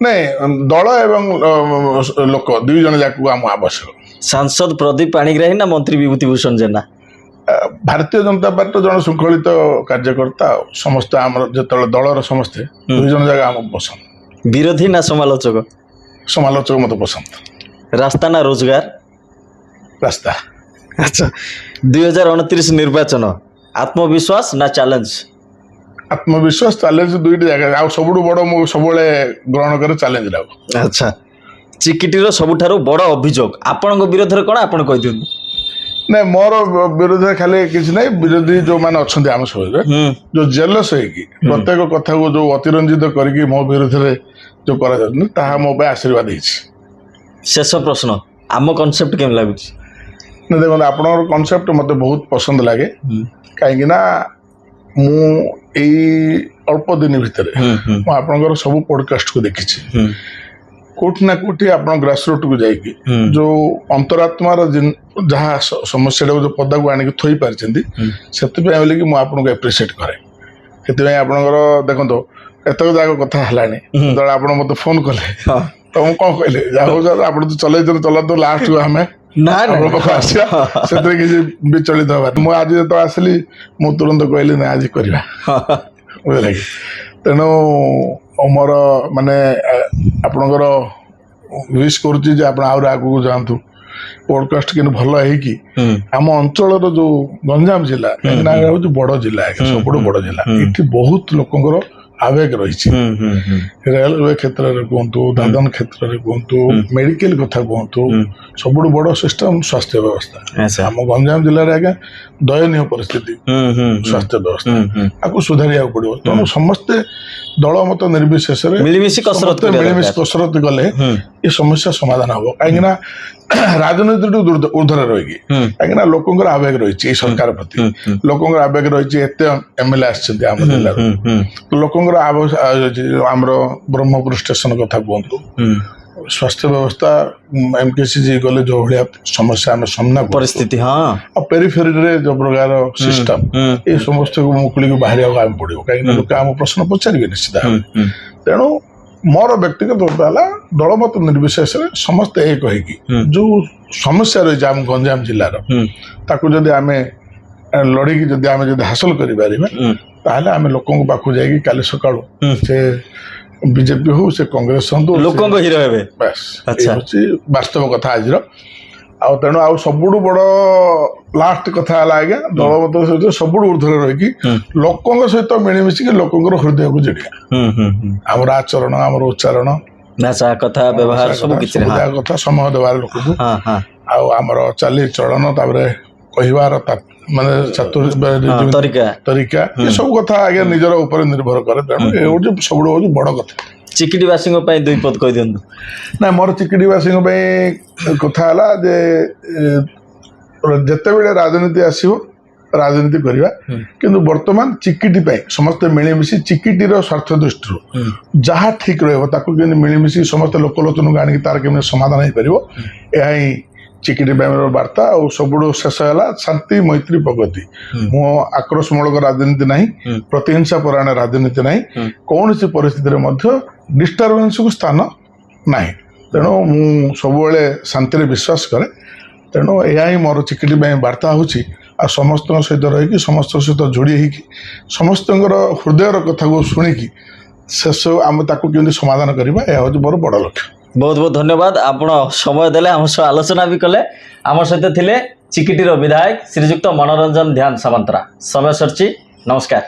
S2: ନାଇଁ ଦଳ ଏବଂ ଲୋକ ଦୁଇ ଜଣ ଯାକ ଆମ ଆବଶ୍ୟକ।
S1: ସାଂସଦ ପ୍ରଦୀପ ପାଣିଗ୍ରାହୀ ନା ମନ୍ତ୍ରୀ ବିଭୂତି ଭୂଷଣ ଜେନା?
S2: ଭାରତୀୟ ଜନତା ପାର୍ଟିର ଜଣେ ଶୃଙ୍ଖଳିତ କାର୍ଯ୍ୟକର୍ତ୍ତା ଆଉ ସମସ୍ତେ ଆମର ଯେତେବେଳେ ଦଳର ସମସ୍ତେ ଦୁଇ ଜଣ ଯାକ ଆମକୁ ପସନ୍ଦ।
S1: ବିରୋଧୀ ନା ସମାଲୋଚକ?
S2: ସମାଲୋଚକ ମତେ ପସନ୍ଦ।
S1: ରାସ୍ତା ନା ରୋଜଗାର?
S2: ରାସ୍ତା।
S1: ଆଚ୍ଛା 2029 ନିର୍ବାଚନ ଆତ୍ମବିଶ୍ୱାସ ନା ଚ୍ୟାଲେଞ୍ଜ?
S2: ଆତ୍ମବିଶ୍ୱାସ ଚ୍ୟାଲେଞ୍ଜ ଦୁଇଟି ଜାଗା। ଆଉ ସବୁଠୁ ବଡ ମୁଁ ସବୁବେଳେ ଗ୍ରହଣ କରେ ଚ୍ୟାଲେଞ୍ଜ।
S1: ଆଚ୍ଛା ଚିକିଟିର ସବୁଠାରୁ ବଡ଼ ଅଭିଯୋଗ ଆପଣଙ୍କ ବିରୋଧରେ କ'ଣ ଆପଣ କହିଦିଅନ୍ତୁ।
S2: ନାଇଁ ମୋର ବିରୋଧରେ ଖାଲି କିଛି ନାହିଁ, ବିରୋଧୀ ଯୋଉମାନେ ଅଛନ୍ତି ଆମ ସହିତ ଯୋଉ ଜେଲସ୍ ହେଇକି ପ୍ରତ୍ୟେକ କଥାକୁ ଯୋଉ ଅତିରଞ୍ଜିତ କରିକି ମୋ ବିରୋଧରେ ଯୋଉ କରାଯାଉଛି ତାହା ମୋ ପାଇଁ ଆଶୀର୍ବାଦ ହେଇଛି।
S1: ଶେଷ ପ୍ରଶ୍ନ, ଆମ କନସେପ୍ଟ କେମିତି ଲାଗୁଛି?
S2: ନା ଦେଖନ୍ତୁ, ଆପଣଙ୍କର କନସେପ୍ଟ ମୋତେ ବହୁତ ପସନ୍ଦ ଲାଗେ, କାହିଁକି ନା ମୁଁ ଏଇ ଅଳ୍ପ ଦିନ ଭିତରେ ମୁଁ ଆପଣଙ୍କର ସବୁ ପଡକାଷ୍ଟକୁ ଦେଖିଛି। କୋଉଠି ନା କୋଉଠି ଆପଣ ଗ୍ରାସରୁଟକୁ ଯାଇକି ଯୋଉ ଅନ୍ତରାତ୍ମାର ଯାହା ସମସ୍ୟାଟାକୁ ଯୋଉ ପଦାକୁ ଆଣିକି ଥୋଇ ପାରିଛନ୍ତି, ସେଥିପାଇଁ ବୋଲିକି ମୁଁ ଆପଣଙ୍କୁ ଆପ୍ରିସିଏଟ୍ କରେ। ସେଥିପାଇଁ ଆପଣଙ୍କର ଦେଖନ୍ତୁ ଏତକ ଯାକ କଥା ହେଲାଣି, ଯେତେବେଳେ ଆପଣ ମୋତେ ଫୋନ୍ କଲେ ତ ମୁଁ କ'ଣ କହିଲି, ଯାହା ହଉ ଆପଣ ତ ଚଲାନ୍ତୁ ଲାଷ୍ଟକୁ ଆମେ ଆପଣଙ୍କ ପାଖକୁ ଆସିବା, ସେଥିରେ କିଛି ବିଚଳିତ ହେବାର। ମୁଁ ଆଜି ଯେତେବେଳେ ଆସିଲି ମୁଁ ତୁରନ୍ତ କହିଲି ନା ଆଜି କରିବା, ବୁଝିଲେ କି। ତେଣୁ ମୋର ମାନେ ଆପଣଙ୍କର ୱିଶ୍ କରୁଛି ଯେ ଆପଣ ଆହୁରି ଆଗକୁ ଯାଆନ୍ତୁ, ପଡକାଷ୍ଟ କିନ୍ତୁ ଭଲ ହେଇକି ଆମ ଅଞ୍ଚଳର ଯୋଉ ଗଞ୍ଜାମ ଜିଲ୍ଲା, କାହିଁକିନା ହଉଛି ବଡ଼ ଜିଲ୍ଲା, ସବୁଠୁ ବଡ଼ ଜିଲ୍ଲା, ଏଠି ବହୁତ ଲୋକଙ୍କର ଆବେଗ ରହିଛି। ରେଲୱେ କ୍ଷେତ୍ରରେ କୁହନ୍ତୁ, ଦାଦନ କ୍ଷେତ୍ରରେ କୁହନ୍ତୁ, ମେଡିକାଲ କଥା କୁହନ୍ତୁ, ସବୁଠୁ ବଡ଼ ସିଷ୍ଟମ ସ୍ୱାସ୍ଥ୍ୟ ବ୍ୟବସ୍ଥା ଆମ ଗଞ୍ଜାମ ଜିଲ୍ଲାରେ ଆଜ୍ଞା ଦୟନୀୟ ପରିସ୍ଥିତି ସ୍ୱାସ୍ଥ୍ୟ ବ୍ୟବସ୍ଥା, ଆକୁ ସୁଧାରିବାକୁ ପଡିବ। ତେଣୁ ସମସ୍ତେ ଦଳମତ ନିର୍ବିଶେଷରେ ମିଳିମିଶି କସରତ କଲେ ଏ ସମସ୍ୟା ସମାଧାନ ହବ। କାହିଁକି ନା ରାଜନୀତିଠୁ ଉର୍ଦ୍ଧ୍ୱରେ ରହିକି, କାହିଁକି ନା ଲୋକଙ୍କର ଆବେଗ ରହିଛି ଏଇ ସରକାର ପ୍ରତି, ଲୋକଙ୍କର ଆବେଗ ରହିଛି। ଏତେ MLA ଆସିଛନ୍ତି ଆମ ଜିଲ୍ଲାରୁ, ଲୋକଙ୍କର ଆମର ବ୍ରହ୍ମପୁର ଷ୍ଟେସନ କଥା କୁହନ୍ତୁ, ସ୍ୱାସ୍ଥ୍ୟ ବ୍ୟବସ୍ଥା MKCG ଗଲେ ଯୋଉ ଭଳିଆ ସମସ୍ୟା ଆମେ ସାମ୍ନା ପରିସ୍ଥିତି, ଆଉ ପେରିଫେରିରେ ଯୋଉ ପ୍ରକାର ସିଷ୍ଟମ, ଏ ସମସ୍ତକୁ ମୁକୁଳିକି ବାହାରିବାକୁ ଆମେ ପଡିବ, କାହିଁକିନା ଲୋକ ଆମ ପ୍ରଶ୍ନ ପଚାରିବେ ନିଶ୍ଚିତ। ତେଣୁ ମୋର ବ୍ୟକ୍ତିଗତ ହେଲା ଦଳମତ ନିର୍ବିଶେଷରେ ସମସ୍ତେ ଏକ ହେଇକି ଯୋଉ ସମସ୍ୟା ରହିଛି ଆମ ଗଞ୍ଜାମ ଜିଲ୍ଲାର, ତାକୁ ଯଦି ଆମେ ଲଢିକି ଯଦି ହାସଲ କରିପାରିବା, ତାହେଲେ ଆମେ ଲୋକଙ୍କ ପାଖକୁ ଯାଇକି କାଲି ସକାଳୁ ସେ ବିଜେପି ହଉ ସେ କଂଗ୍ରେସ ହୁଅନ୍ତୁ ଲୋକଙ୍କ ହିରୋ ହେବେ। ବାସ୍ ଏଇ ହଉଛି ବାସ୍ତବ କଥା ଆଜିର। ଆଉ ତେଣୁ ଆଉ ସବୁଠୁ ବଡ ଲାଷ୍ଟ କଥା ହେଲା ଆଜ୍ଞା, ଦଳମତ ସହିତ ସବୁଠୁ ଉର୍ଦ୍ଧ୍ୱରେ ରହିକି ଲୋକଙ୍କ ସହିତ ମିଳିମିଶିକି ଲୋକଙ୍କର ହୃଦୟକୁ ଜିଣିବା। ଆମର ଆଚରଣ, ଆମର ଉଚ୍ଚାରଣ,
S1: ଭାଷା, କଥା, ବ୍ୟବହାର ସବୁ କିଛି
S2: କଥା ସମୟ ଦେବାର ଲୋକକୁ, ଆଉ ଆମର ଚାଲିଚଳନ, ତାପରେ କହିବାର ମାନେ ତରିକା, ଏସବୁ କଥା ଆଜ୍ଞା ନିଜର ଉପରେ ନିର୍ଭର କରେ। ତେଣୁ ଏ ହଉଛି ସବୁଠୁ ହଉଛି ବଡ କଥା।
S1: ଚିକିଟିବାସୀଙ୍କ ପାଇଁ ଦୁଇ ପଦ କହିଦିଅନ୍ତୁ।
S2: ନା ମୋର ଚିକିଟିବାସୀଙ୍କ ପାଇଁ କଥା ହେଲା ଯେ ଯେତେବେଳେ ରାଜନୀତି ଆସିବ ରାଜନୀତି କରିବା, କିନ୍ତୁ ବର୍ତ୍ତମାନ ଚିକିଟି ପାଇଁ ସମସ୍ତେ ମିଳିମିଶି ଚିକିଟିର ସ୍ୱାର୍ଥ ଦୃଷ୍ଟିରୁ ଯାହା ଠିକ ରହିବ ତାକୁ କେମିତି ମିଳିମିଶି ସମସ୍ତେ ଲୋକଲୋଚନକୁ ଆଣିକି ତାର କେମିତି ସମାଧାନ ହେଇପାରିବ, ଏହା ହିଁ ଚିକିଟି ପାଇବାର ବାର୍ତ୍ତା। ଆଉ ସବୁଠୁ ଶେଷ ହେଲା ଶାନ୍ତି, ମୈତ୍ରୀ, ପ୍ରଗତି। ମୁଁ ଆକ୍ରୋଶମୂଳକ ରାଜନୀତି ନାହିଁ, ପ୍ରତିହିଂସା ପରାୟଣ ରାଜନୀତି ନାହିଁ, କୌଣସି ପରିସ୍ଥିତିରେ ମଧ୍ୟ ଡିଷ୍ଟର୍ବାନ୍ସକୁ ସ୍ଥାନ ନାହିଁ। ତେଣୁ ମୁଁ ସବୁବେଳେ ଶାନ୍ତିରେ ବିଶ୍ୱାସ କରେ। ତେଣୁ ଏହା ହିଁ ମୋର ଚିକିଟି ପାଇଁ ବାର୍ତ୍ତା ହେଉଛି। ଆଉ ସମସ୍ତଙ୍କ ସହିତ ରହିକି, ସମସ୍ତଙ୍କ ସହିତ ଯୋଡ଼ି ହେଇକି, ସମସ୍ତଙ୍କର ହୃଦୟର କଥାକୁ ଶୁଣିକି ଶେଷ ଆମେ ତାକୁ କେମିତି ସମାଧାନ କରିବା, ଏହା ହେଉଛି ମୋର ବଡ଼ ଲକ୍ଷ୍ୟ।
S1: ବହୁତ ବହୁତ ଧନ୍ୟବାଦ, ଆପଣ ସମୟ ଦେଲେ, ଆମ ସହ ଆଲୋଚନା ବି କଲେ। ଆମ ସହିତ ଥିଲେ ଚିକିଟିର ବିଧାୟକ ଶ୍ରୀଯୁକ୍ତ ମନୋରଞ୍ଜନ ଧ୍ୟାନ ସାମନ୍ତରା। ସମୟ ସରିଛି, ନମସ୍କାର।